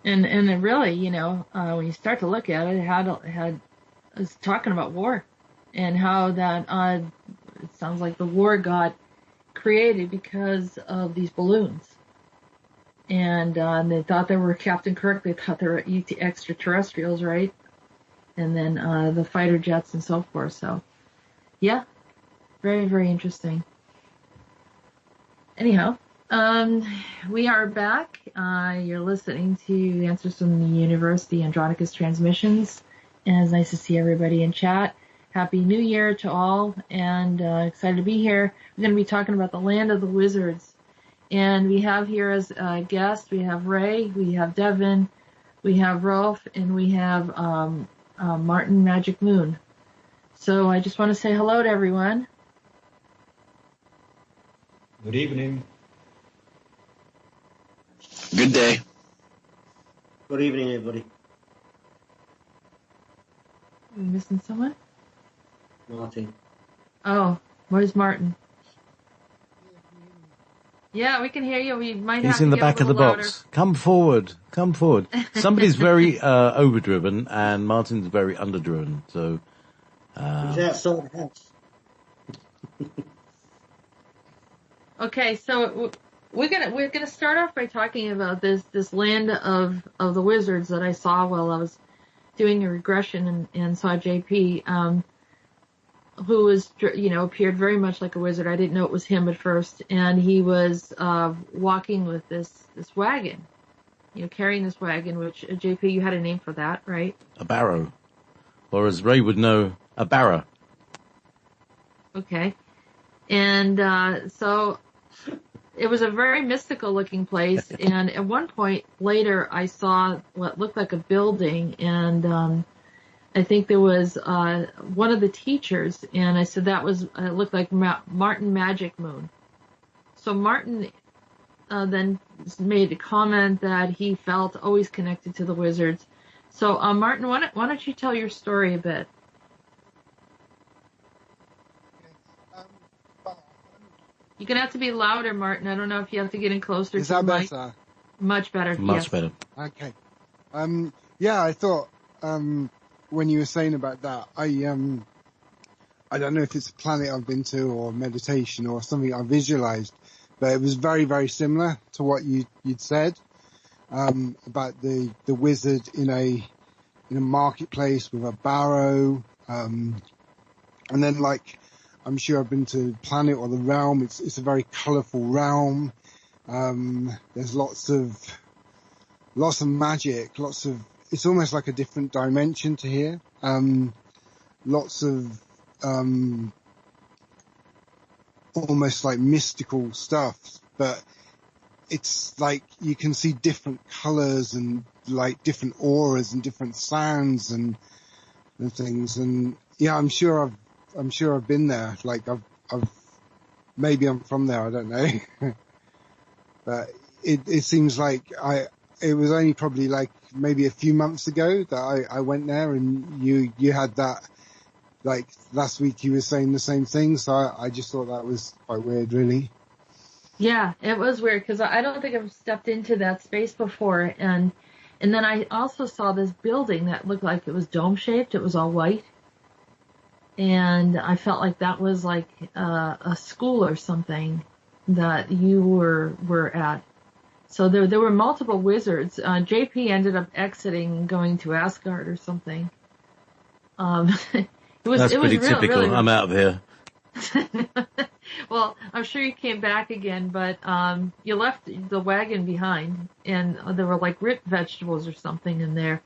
And it really, when you start to look at it, it was talking about war and how that, it sounds like the war got created because of these balloons. And they thought they were Captain Kirk. They thought they were extraterrestrials, right? And then the fighter jets and so forth. So, yeah, very, very interesting. Anyhow, we are back. You're listening to Answers from the Universe, the Andronicus Transmissions. And it's nice to see everybody in chat. Happy New Year to all, and excited to be here. We're going to be talking about the land of the wizards. And we have here as a guest, we have Ray, we have Devin, we have Rolf, and we have Martin Magic Moon. So I just want to say hello to everyone. Good evening. Good day. Good evening, everybody. Are we missing someone? Martin. Oh, where's Martin? Yeah, we can hear you. We might have He's in the to get back of the louder. box. Come forward. Somebody's very overdriven, and Martin's very underdriven. So He's outside the house. Okay, so we're gonna start off by talking about this land of the wizards that I saw while I was doing a regression and saw JP. Who was, appeared very much like a wizard. I didn't know it was him at first. And he was walking with this wagon, carrying this wagon, which, JP, you had a name for that, right? a barrow, or as Ray would know, a barra. Okay. And so it was a very mystical looking place. And at one point later, I saw what looked like a building, and I think there was one of the teachers, and I said that was, it looked like Martin Magic Moon. So Martin then made a comment that he felt always connected to the wizards. So Martin, why don't you tell your story a bit? You're going to have to be louder, Martin. I don't know if you have to get in closer to the mic. Is that better? Much better, Much yes. better. Okay. Yeah, I thought, when you were saying about that, I don't know if it's a planet I've been to or meditation or something I visualized, but it was very, very similar to what you'd said, about the wizard in a marketplace with a barrow, and then I'm sure I've been to the planet or the realm. It's a very colorful realm. There's lots of magic, it's almost like a different dimension to here. Lots of, almost like mystical stuff, but it's like you can see different colors and like different auras and different sounds and things. And yeah, I'm sure I've been there. Like I've maybe I'm from there, I don't know. But it seems like it was only probably like maybe a few months ago that I went there, and you had that, like last week you were saying the same thing, so I just thought that was quite weird, really. Yeah, it was weird because I don't think I've stepped into that space before, and then I also saw this building that looked like it was dome shaped. It was all white, and I felt like that was like a school or something that you were at. So there were multiple wizards. JP ended up exiting and going to Asgard or something. That's pretty typical. Really, I'm out of here. Well, I'm sure you came back again, but you left the wagon behind, and there were like root vegetables or something in there.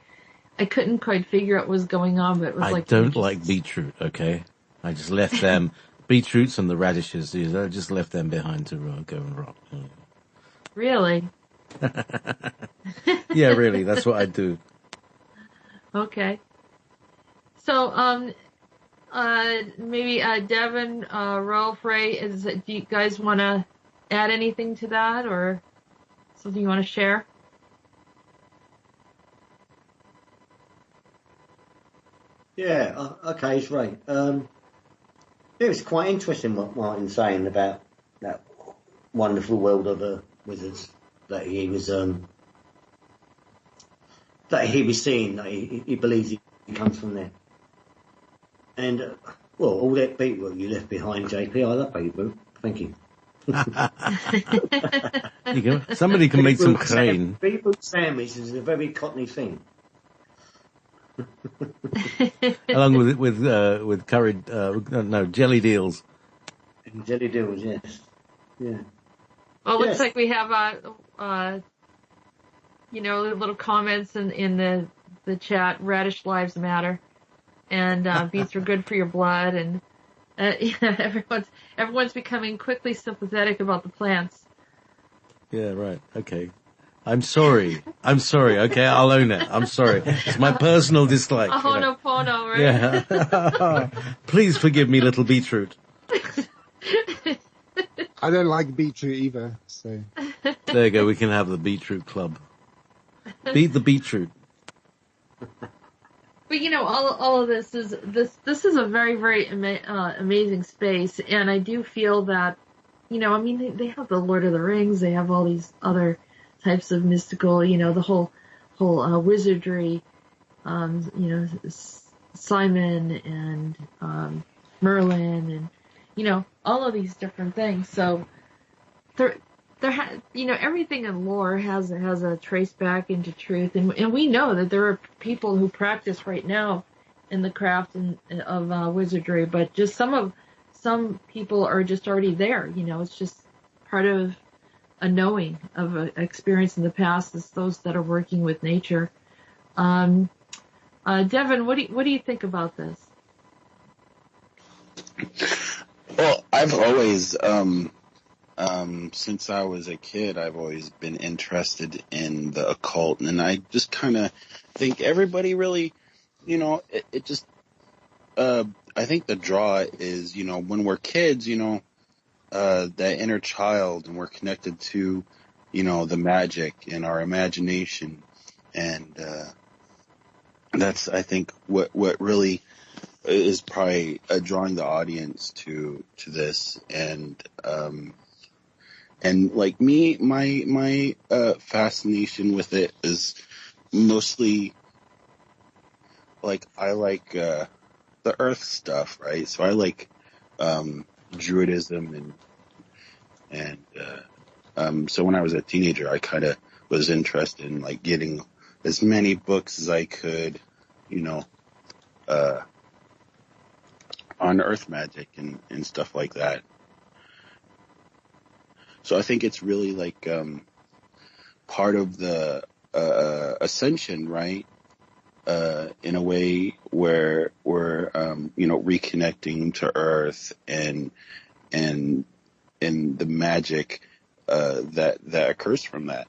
I couldn't quite figure out what was going on, but it was like... I don't like beetroot, okay? I just left them, beetroots and the radishes, I just left them behind to go and rot. Really? Yeah, really, that's what I do. Okay. So, maybe Devin, Rolf, Ray, do you guys want to add anything to that, or something you want to share? Yeah, okay, it's right. It was quite interesting what Martin's saying about that wonderful world of wizards that he was seeing. That he believes he comes from there. And well, all that beetroot you left behind, JP. I love beetroot. Thank you. You go. Somebody can make some crane. Beetroot sandwich is a very Cockney thing. Along with curried jellied eels. Jellied eels, yes. Yeah. Well, it looks like we have little comments in the chat. Radish lives matter, and beets are good for your blood, and everyone's becoming quickly sympathetic about the plants. Yeah, right. Okay. I'm sorry. Okay, I'll own it. I'm sorry. It's my personal dislike. Ho'oponopono, right? Yeah. Please forgive me, little beetroot. I don't like beetroot either, so. There you go. We can have the beetroot club. Beat the beetroot. But all of this is a very, very amazing space, and I do feel that, they have the Lord of the Rings, they have all these other types of mystical, the whole wizardry, Simon and Merlin, and all of these different things. So everything in lore has a trace back into truth, and we know that there are people who practice right now in the craft of wizardry, but just some people are just already there. It's just part of a knowing of an experience in the past. Is those that are working with nature. Devin, what do you think about this? Well, I've always, since I was a kid, I've always been interested in the occult, and I just kind of think everybody really, it just, I think the draw is, when we're kids, that inner child, and we're connected to, the magic in our imagination. And, that's, I think, what really is probably drawing the audience to this. And like me, my fascination with it is mostly like, I like, the earth stuff, right? So I like, Druidism and so when I was a teenager, I kind of was interested in like getting as many books as I could, on earth magic and stuff like that. So I think it's really like part of the ascension, right? In a way where we're reconnecting to earth and the magic that occurs from that.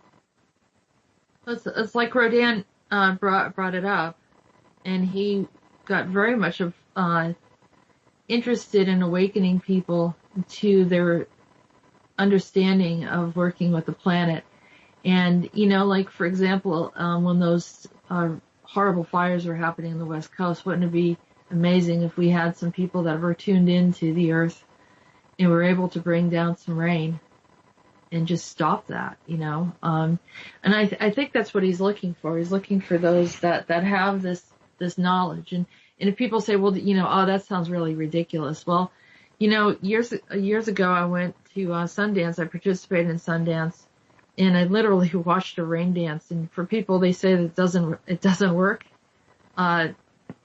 It's like Rhodan brought it up, and he got very much interested in awakening people to understanding of working with the planet. And, like, for example, when those horrible fires were happening on the West Coast, wouldn't it be amazing if we had some people that were tuned into the Earth and were able to bring down some rain and just stop that, And I think that's what he's looking for. He's looking for those that have this knowledge. And if people say, well, oh, that sounds really ridiculous. Well, years ago, I went to Sundance. I participated in Sundance, and I literally watched a rain dance. And for people, they say that it doesn't work. Yeah,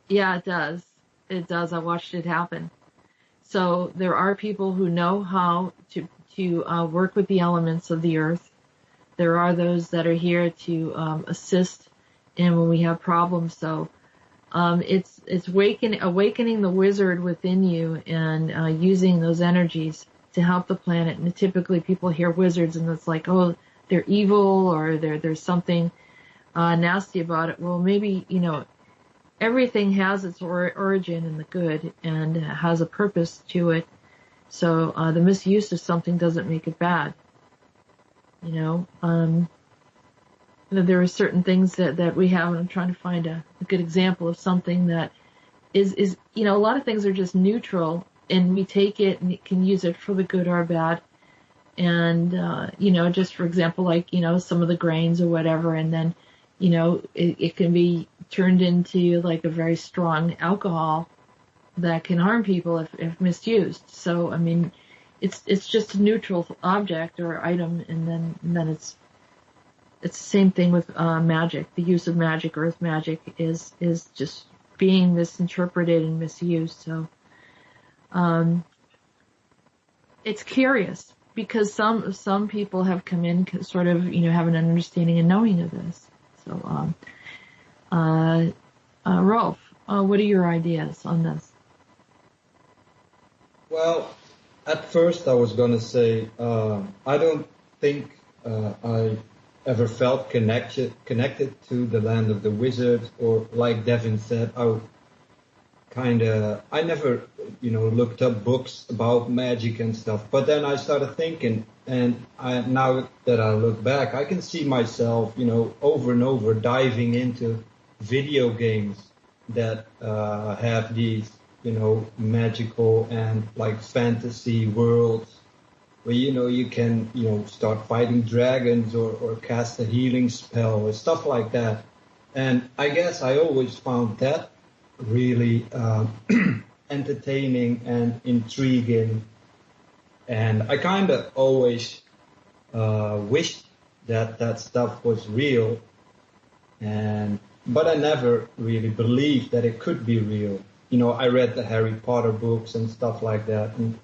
it does. It does. I watched it happen. So there are people who know how to work with the elements of the earth. There are those that are here to assist in when we have problems. So it's awakening the wizard within you and using those energies to help the planet. And typically people hear wizards and it's like, oh, they're evil or there's something nasty about it. Well, maybe, everything has its origin in the good and has a purpose to it. So the misuse of something doesn't make it bad. There are certain things that we have, and I'm trying to find a good example of something that is a lot of things are just neutral, and we take it and can use it for the good or bad. And, just for example, like, some of the grains or whatever, and then, it can be turned into like a very strong alcohol that can harm people if misused. So, I mean, it's just a neutral object or item, and then it's the same thing with magic. The use of magic, earth magic, is just being misinterpreted and misused. So, it's curious because some people have come in sort of, have an understanding and knowing of this. So, Rolf, what are your ideas on this? Well, at first I was going to say, I don't think I ever felt connected to the land of the wizards, or like Devin said, I never, looked up books about magic and stuff. But then I started thinking, and now that I look back, I can see myself, over and over diving into video games that have these, magical and like fantasy worlds where, you can, start fighting dragons or cast a healing spell or stuff like that. And I guess I always found that really entertaining and intriguing. And I kind of always wished that stuff was real. But I never really believed that it could be real. I read the Harry Potter books and stuff like that, and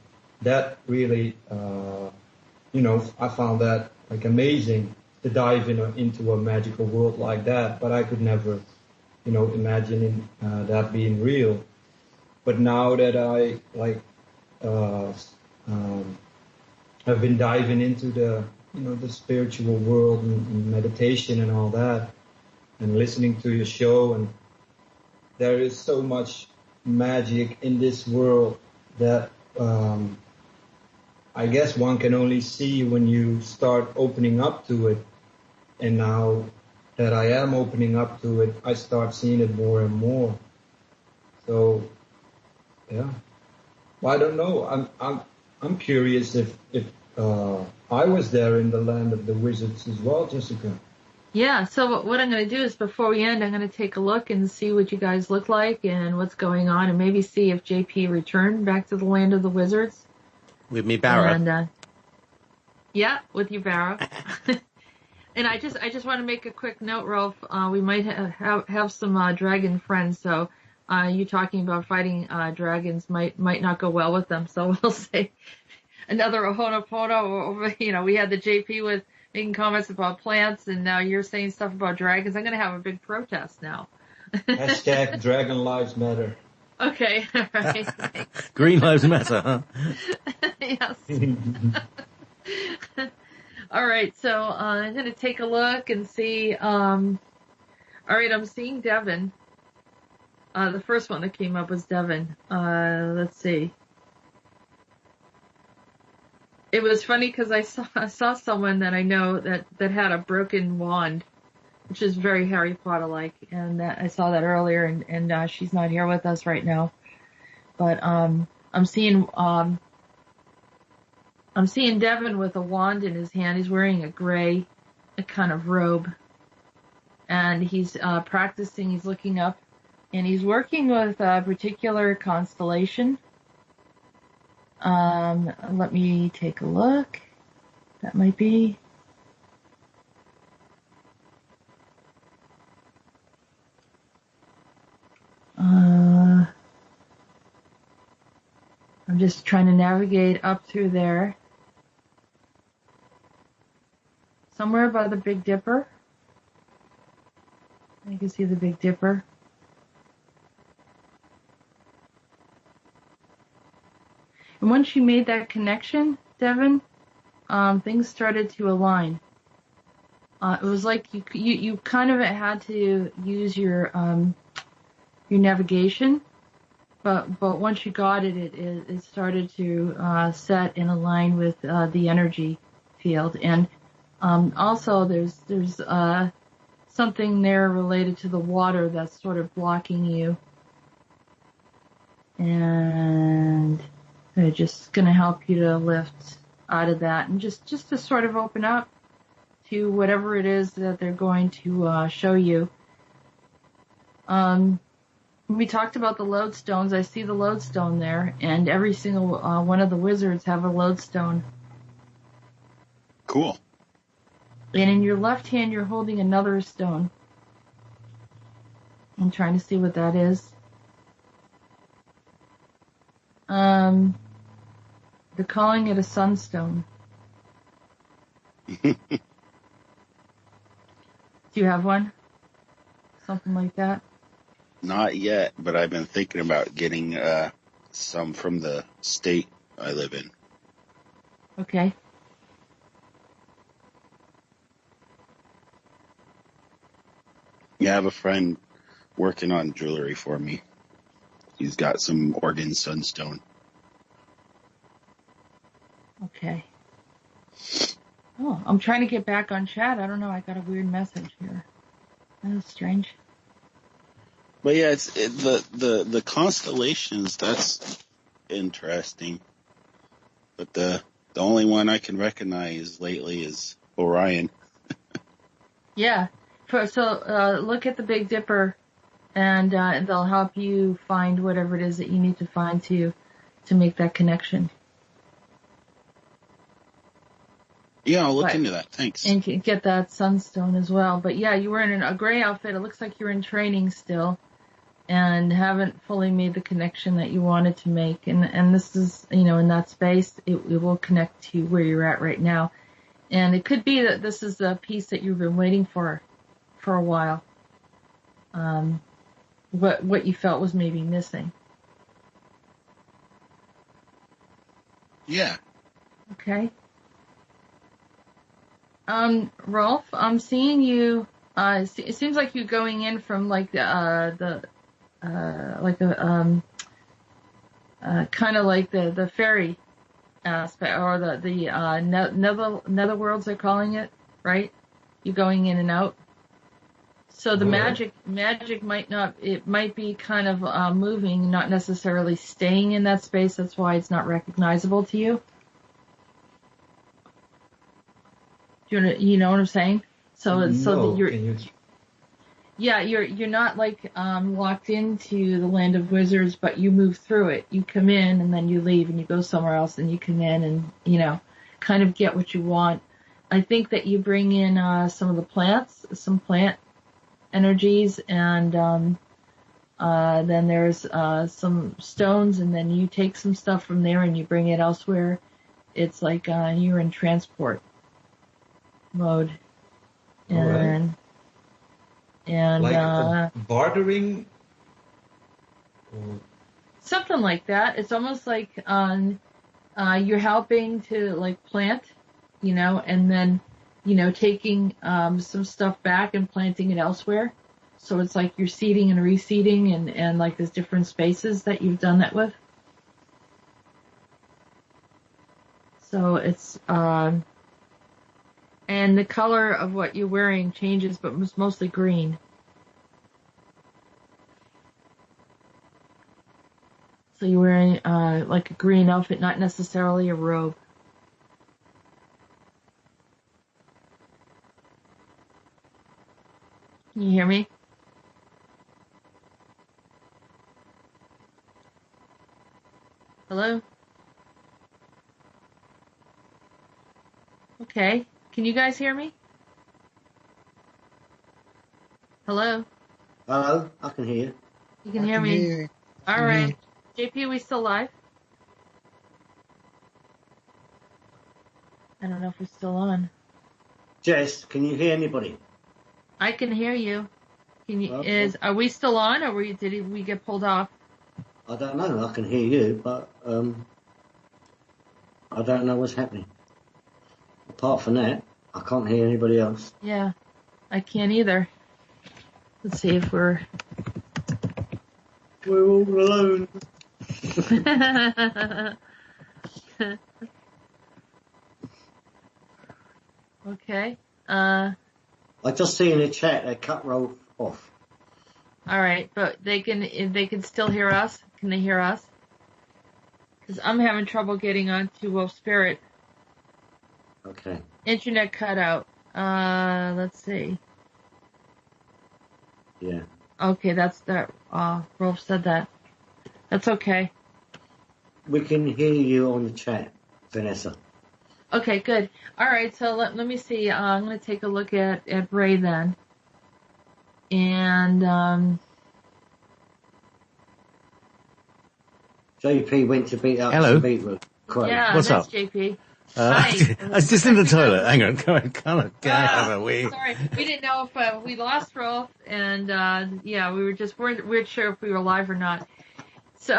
that really, I found that like amazing to dive into a magical world like that. But I could never, imagine that being real. But now that I have been diving into the spiritual world and meditation and all that, and listening to your show, and there is so much magic in this world that I guess one can only see when you start opening up to it. And now that I am opening up to it, I start seeing it more and more. So, yeah. Well, I don't know. I'm curious if I was there in the land of the wizards as well, Jessica. Yeah, so what I'm going to do is before we end, I'm going to take a look and see what you guys look like and what's going on, and maybe see if JP returned back to the land of the wizards. With me, Barra. And, yeah, with you, Barra. And I just want to make a quick note, Rolf. We might have some dragon friends, so you talking about fighting dragons might not go well with them. So we'll say another Ho'oponopono, or we had the JP with making comments about plants, and now you're saying stuff about dragons. I'm going to have a big protest now. Hashtag Dragon Lives Matter. Okay, all right. Green Lives Matter, huh? Yes. All right, so I'm going to take a look and see. All right, I'm seeing Devin. The first one that came up was Devin. Let's see. It was funny because I saw someone that I know that had a broken wand, which is very Harry Potter-like, and I saw that earlier, and she's not here with us right now. But I'm seeing Devin with a wand in his hand. He's wearing a gray kind of robe, and he's practicing. He's looking up, and he's working with a particular constellation. Let me take a look. That might be. I'm just trying to navigate up through there. Somewhere by the Big Dipper. You can see the Big Dipper. And once you made that connection, Devin, things started to align. It was like you kind of had to use your navigation, but once you got it, it started to set and align with the energy field. And also there's something there related to the water that's sort of blocking you, and it's just going to help you to lift out of that and just to sort of open up to whatever it is that they're going to show you. We talked about the lodestones. I see the lodestone there, and every single one of the wizards have a lodestone. Cool. And in your left hand, you're holding another stone. I'm trying to see what that is. They're calling it a sunstone. Do you have one? Something like that? Not yet, but I've been thinking about getting some from the state I live in. Okay. Yeah, I have a friend working on jewelry for me. He's got some Oregon sunstone. Okay. Oh, I'm trying to get back on chat. I don't know. I got a weird message here. That is strange. But yeah, the constellations. That's interesting. But the only one I can recognize lately is Orion. Yeah. So look at the Big Dipper, and they'll help you find whatever it is that you need to find to make that connection. Yeah, I'll look into that. Thanks. And get that sunstone as well. But yeah, you were in a gray outfit. It looks like you're in training still, and haven't fully made the connection that you wanted to make. And this is, in that space, it will connect to where you're at right now. And it could be that this is the piece that you've been waiting for a while. What you felt was maybe missing. Yeah. Okay. Rolf, I'm seeing you. It seems like you're going in from like kind of like the fairy aspect, or the netherworlds they're calling it, right? You're going in and out. So the magic might be kind of moving, not necessarily staying in that space. That's why it's not recognizable to you. Do you know what I'm saying? So that you're not like locked into the land of wizards, but you move through it. You come in and then you leave, and you go somewhere else, and you come in and kind of get what you want. I think that you bring in some of the plants, some plant energies, and then there's some stones, and then you take some stuff from there and you bring it elsewhere. It's like you're in transport mode, and like bartering, something like that. It's almost like you're helping to like plant, and then taking some stuff back and planting it elsewhere. So it's like you're seeding and reseeding, and like there's different spaces that you've done that with. So it's, and the color of what you're wearing changes, but it's mostly green. So you're wearing, like a green outfit, not necessarily a robe. Can you hear me? Hello? Okay. Can you guys hear me? Hello? Hello, I can hear you. You can hear me? Hear you. All right. JP, are we still live? I don't know if we're still on. Jess, can you hear anybody? I can hear you. Can you? Okay. Are we still on, or did we get pulled off? I don't know. I can hear you, but I don't know what's happening. Apart from that, I can't hear anybody else. Yeah, I can't either. Let's see if we're. We're all alone. Okay. I just see in the chat they cut Rolf off. All right, but they can still hear us. Can they hear us? Because I'm having trouble getting onto Wolf Spirit. Okay. Internet cut out. Let's see. Yeah. Okay, that's that. Rolf said that. That's okay. We can hear you on the chat, Vanessa. Okay, good. All right, so let me see. I'm going to take a look at Ray then. And JP went to beat up Hello. some beetroot. Quite. yeah, What's that's up? JP. Hi. I was just in the toilet. Hang on, come on, get out of the way. Sorry, we didn't know if we lost Rolf, and yeah, we weren't sure if we were live or not. So,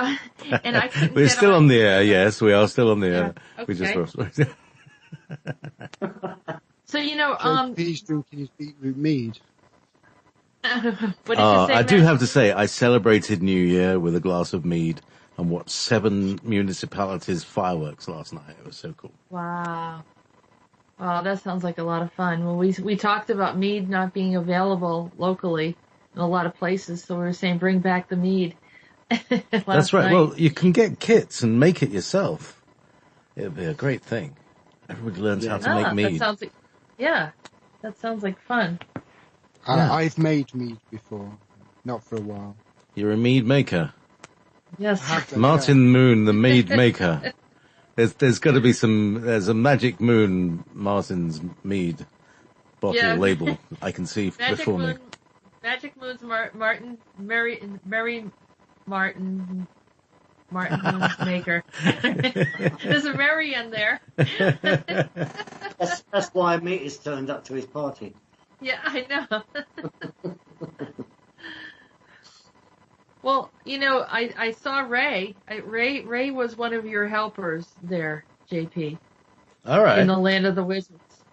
and I couldn't We're get still on the air. Yes, we are still on the air. Yeah, We just okay. So He's drinking his beetroot mead. what did you say? I do Matt? have to say, I celebrated New Year with a glass of mead and watched 7 municipalities fireworks last night. It was so cool. Wow. Oh, that sounds like a lot of fun. Well, we talked about mead not being available locally in a lot of places, so we were saying bring back the mead. That's right. Night. Well, you can get kits and make it yourself. It'd be a great thing. Everybody learns how to make mead. That sounds like fun. Yeah. I've made mead before, not for a while. You're a mead maker. Yes. Martin Moon, the mead maker. There's got to be there's a Magic Moon Martin's mead bottle label I can see before me. Magic Moon's Mary Martin Moon's maker. There's a Mary in there. That's why Meetis turned up to his party. Yeah, I know. Well, I saw Ray. Ray was one of your helpers there, JP. All right. In the Land of the Wizards.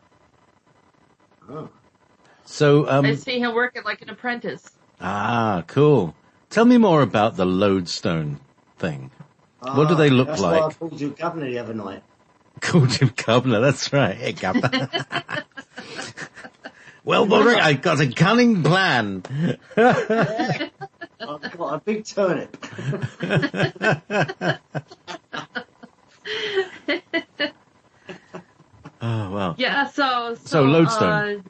Oh. So, I see him working like an apprentice. Cool. Tell me more about the lodestone thing. What do they look that's like? Why I called you governor the other night. Called you governor, that's right. Hey, governor. Well, Bodrick, I got a cunning plan. Yeah. I've got a big turnip. Oh, wow. Yeah, so lodestone.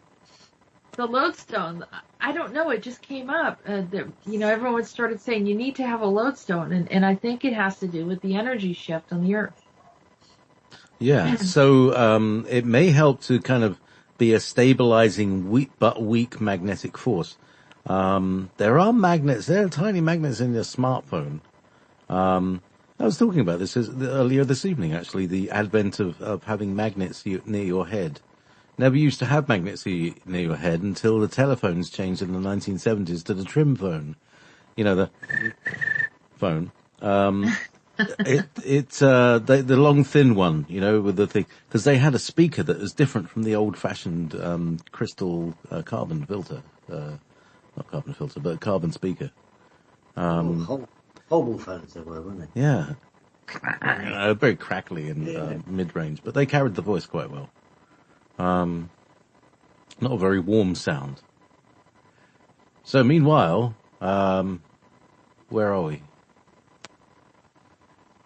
The lodestone, I don't know, it just came up. Everyone started saying you need to have a lodestone, and I think it has to do with the energy shift on the Earth. Yeah, so it may help to kind of be a stabilizing weak magnetic force. There are magnets, there are tiny magnets in your smartphone. I was talking about this earlier this evening, actually, the advent of having magnets near your head. Never used to have magnets near your head until the telephones changed in the 1970s to the trim phone. The phone. The long thin one, with the thing, because they had a speaker that was different from the old-fashioned crystal carbon filter, not carbon filter, but carbon speaker. Horrible phones they were, weren't they? Yeah, very crackly and mid-range, but they carried the voice quite well. Not a very warm sound. So meanwhile, where are we?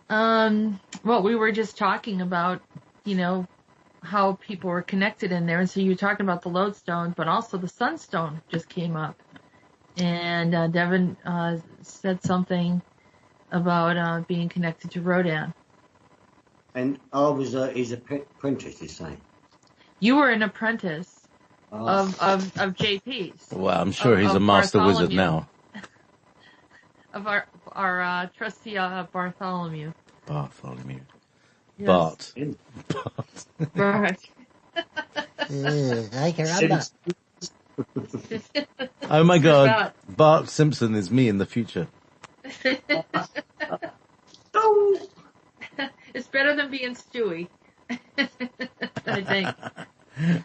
Well, we were just talking about, how people were connected in there. And so you were talking about the lodestone, but also the sunstone just came up. And Devin said something about being connected to Rhodan. And I was his apprentice, you say? You were an apprentice of JP's. Well, I'm sure he's a master wizard now. Of our trusty Bartholomew. Bartholomew. Yes. Bart. Right. I can remember. Oh my God, Bart Simpson is me in the future. It's better than being Stewie, I think.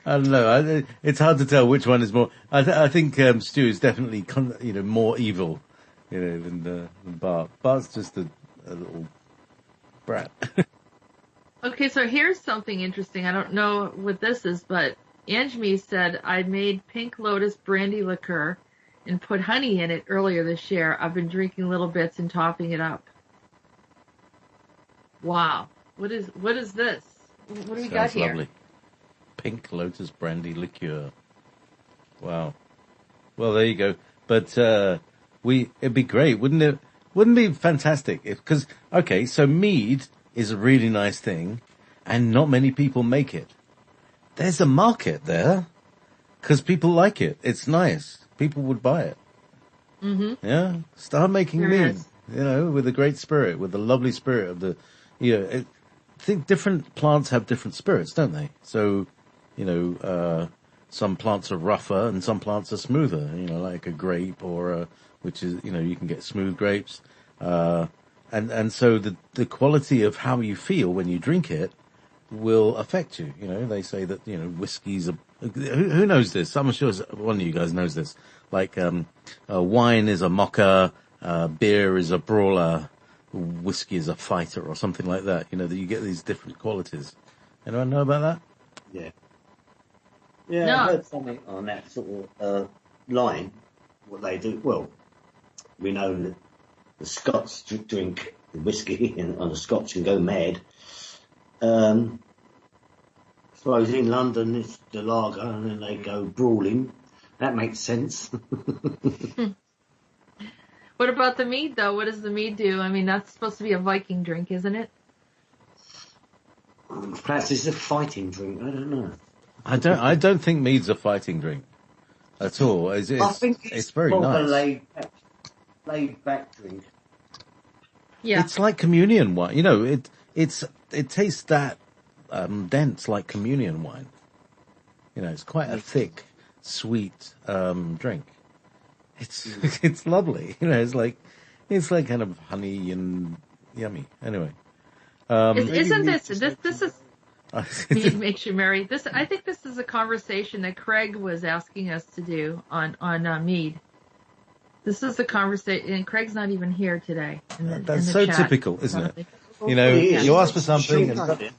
I don't know. It's hard to tell which one is more. I think Stu is definitely more evil, than Bart. Bart's just a little brat. Okay, so here's something interesting. I don't know what this is, but Anjmi said, I made pink lotus brandy liqueur and put honey in it earlier this year. I've been drinking little bits and topping it up. Wow. What is this? What do we got here? Lovely. Pink lotus brandy liqueur. Wow. Well, there you go. But it'd be great, wouldn't it? Wouldn't it be fantastic because so mead is a really nice thing, and not many people make it. There's a market there because people like it. It's nice. People would buy it. Mm-hmm. Yeah. Start making mead. With a great spirit, with the lovely spirit of the. I think different plants have different spirits, don't they? So, some plants are rougher and some plants are smoother. Like a grape or which is you can get smooth grapes. And so the quality of how you feel when you drink it will affect you. They say that, whiskies are, who knows this? I'm sure one of you guys knows this. Like, wine is a mocker, beer is a brawler, whiskey is a fighter or something like that. That you get these different qualities. Anyone know about that? Yeah. Yeah, no. I heard something on that sort of line, what they do. Well, we know that the Scots drink whiskey and on the Scotch and go mad. Suppose in London it's the lager and then they go brawling. That makes sense. What about the mead though? What does the mead do? I mean, that's supposed to be a Viking drink, isn't it? Perhaps it's a fighting drink. I don't know. I don't think mead's a fighting drink at all. I think it's very nice. Laid back drink. Yeah. It's like communion wine. It tastes that dense like communion wine. It's quite a thick, sweet drink. It's lovely. It's like kind of honey and yummy. Anyway. Isn't this is mead makes you merry. I think this is a conversation that Craig was asking us to do on mead. This is the conversation, and Craig's not even here today. That's so chat. Typical, isn't it? You ask for something, and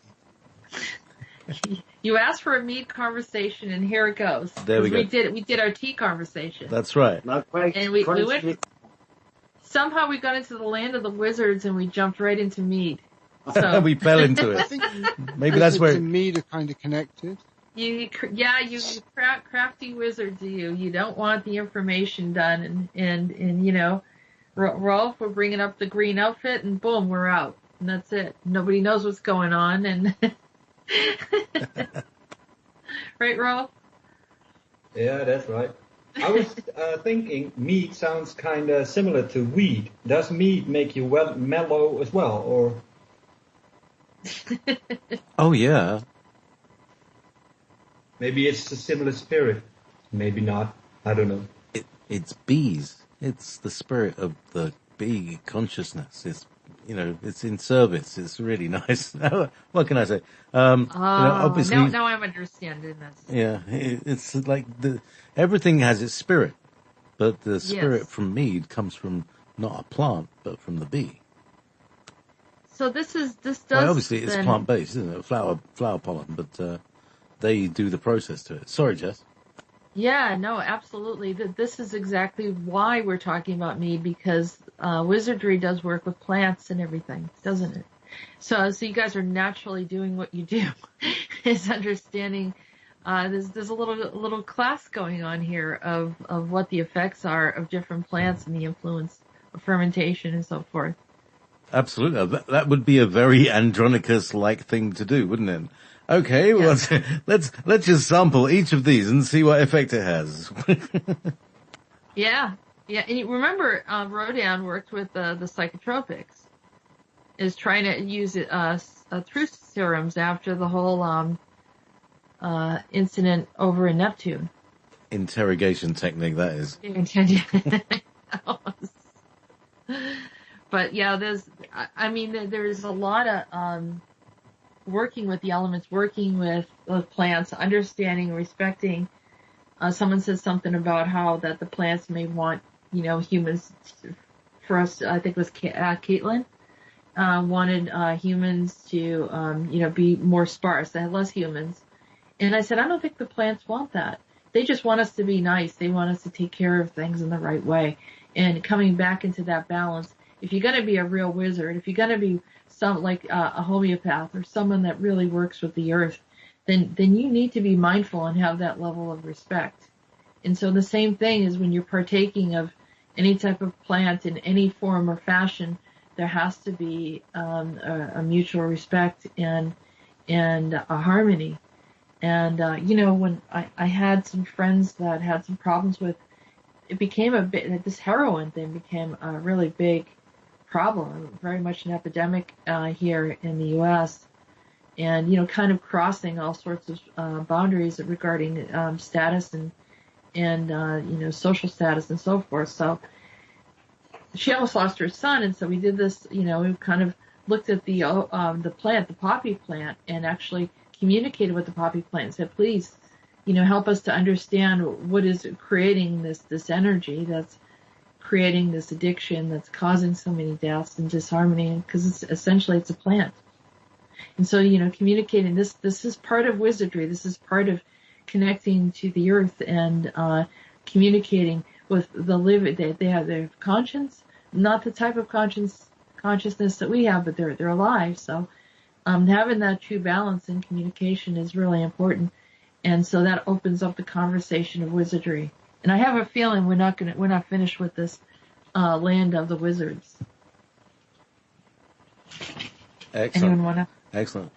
you ask for a mead conversation, and here it goes. There we go. We did our tea conversation. That's right. And we went. Somehow we got into the land of the wizards, and we jumped right into mead. So we fell into it. Maybe that's where mead are kind of connected. You crafty wizards, you don't want the information done, and Rolf, we're bringing up the green outfit, and boom, we're out, and that's it. Nobody knows what's going on, and right, Rolf? Yeah, that's right. I was thinking mead sounds kind of similar to weed. Does mead make you mellow as well, or? Oh yeah. Maybe it's a similar spirit. Maybe not. I don't know. It's bees. It's the spirit of the bee consciousness. It's it's in service. It's really nice. What can I say? Obviously, now I'm understanding this. Yeah, it's like everything has its spirit, but the spirit from mead comes from not a plant, but from the bee. So this does. Well, obviously it's then, plant-based, isn't it? Flower pollen, but they do the process to it. Sorry, Jess. Yeah, no, absolutely. This is exactly why we're talking about mead, because wizardry does work with plants and everything, doesn't it? So you guys are naturally doing what you do, is understanding. There's a little class going on here of what the effects are of different plants and the influence of fermentation and so forth. Absolutely. That would be a very Andronicus-like thing to do, wouldn't it? Okay, well, let's just sample each of these and see what effect it has. Yeah. And you remember, Rhodan worked with the psychotropics, is trying to use truth serums after the whole incident over in Neptune. Interrogation technique, that is. But yeah, there's a lot of working with the elements, working with plants, understanding, respecting. Someone said something about how that the plants may want, humans. For us, I think it was Caitlin, wanted humans to, be more sparse. They had less humans, and I said, I don't think the plants want that. They just want us to be nice. They want us to take care of things in the right way, and coming back into that balance. If you're going to be a real wizard, if you're going to be a homeopath or someone that really works with the earth, then you need to be mindful and have that level of respect. And so the same thing is when you're partaking of any type of plant in any form or fashion, there has to be a mutual respect and a harmony. And when I had some friends that had some problems with, it became this heroin thing became a really big problem, very much an epidemic here in the U.S. And kind of crossing all sorts of boundaries regarding status and social status and so forth. So she almost lost her son, and so we did this. We kind of looked at the plant, the poppy plant, and actually communicated with the poppy plant and said, please, help us to understand what is creating this energy that's creating this addiction that's causing so many deaths and disharmony, because it's a plant. And so, communicating this is part of wizardry. This is part of connecting to the earth and communicating with the living. They have their conscience, not the type of consciousness that we have, but they're alive. So having that true balance in communication is really important. And so that opens up the conversation of wizardry. And I have a feeling we're not finished with this land of the wizards. Excellent. Anyone wanna? Excellent.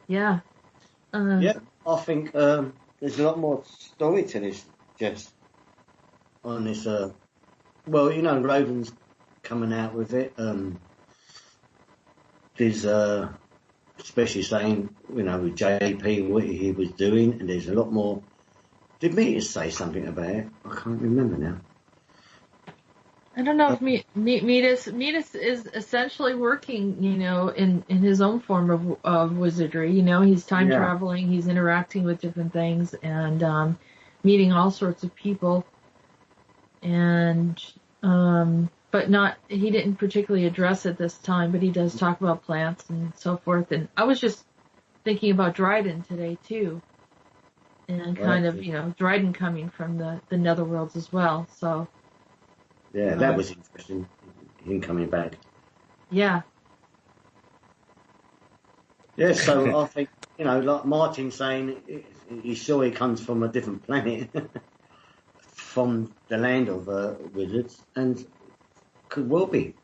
Yeah. I think there's a lot more story to this, Jess. On this, Rhodan's coming out with it. There's especially saying, with JP what he was doing, and there's a lot more. Did Meetis say something about it? I can't remember now. I don't know if Meetis is essentially working, in his own form of wizardry. He's time traveling, he's interacting with different things and meeting all sorts of people. And but he didn't particularly address it this time, but he does talk about plants and so forth. And I was just thinking about Dryden today too. And kind of, Dryden coming from the netherworlds as well. So yeah, that was interesting. Him coming back. Yeah. Yeah, so I think like Martin saying he's sure he comes from a different planet, from the land of wizards, and could well be.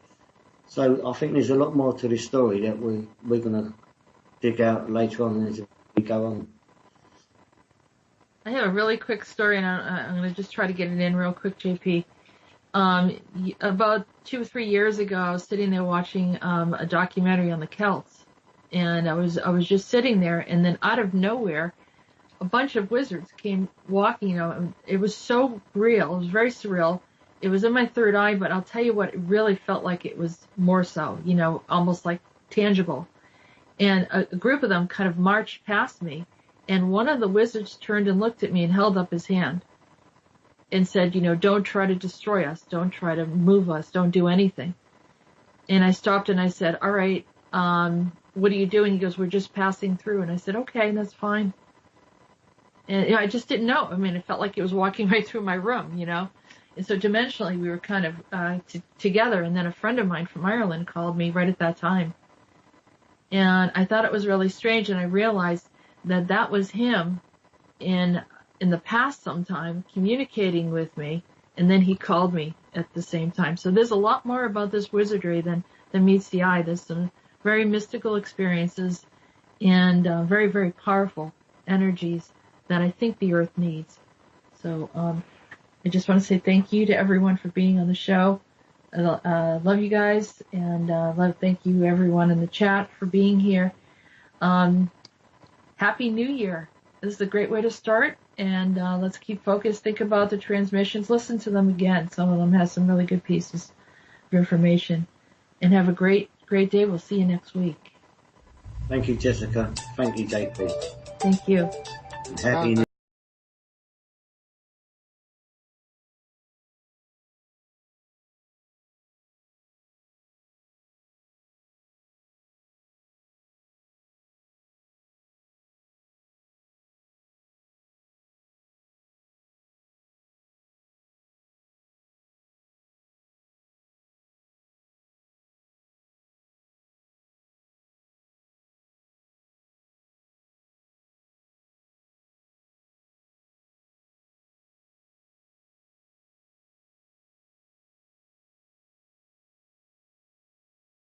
So I think there's a lot more to this story that we're going to dig out later on as we go on. I have a really quick story, and I'm going to just try to get it in real quick, JP. About 2 or 3 years ago, I was sitting there watching a documentary on the Celts, and I was just sitting there, and then out of nowhere, a bunch of wizards came walking. And it was so real. It was very surreal. It was in my third eye, but I'll tell you what, it really felt like it was more so, almost like tangible. And a group of them kind of marched past me. And one of the wizards turned and looked at me and held up his hand and said, don't try to destroy us. Don't try to move us. Don't do anything. And I stopped and I said, all right, what are you doing? He goes, we're just passing through. And I said, okay, that's fine. And I just didn't know. I mean, it felt like it was walking right through my room, And so dimensionally, we were kind of together. And then a friend of mine from Ireland called me right at that time. And I thought it was really strange. And I realized that that was him in the past sometime communicating with me. And then he called me at the same time. So there's a lot more about this wizardry than meets the eye. There's some very mystical experiences and very, very powerful energies that I think the earth needs. So I just want to say thank you to everyone for being on the show. Love you guys, and thank you everyone in the chat for being here. Happy New Year. This is a great way to start, and let's keep focused. Think about the transmissions. Listen to them again. Some of them have some really good pieces of information. And have a great day. We'll see you next week. Thank you, Jessica. Thank you, JP. Thank you. Happy New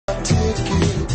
Take it.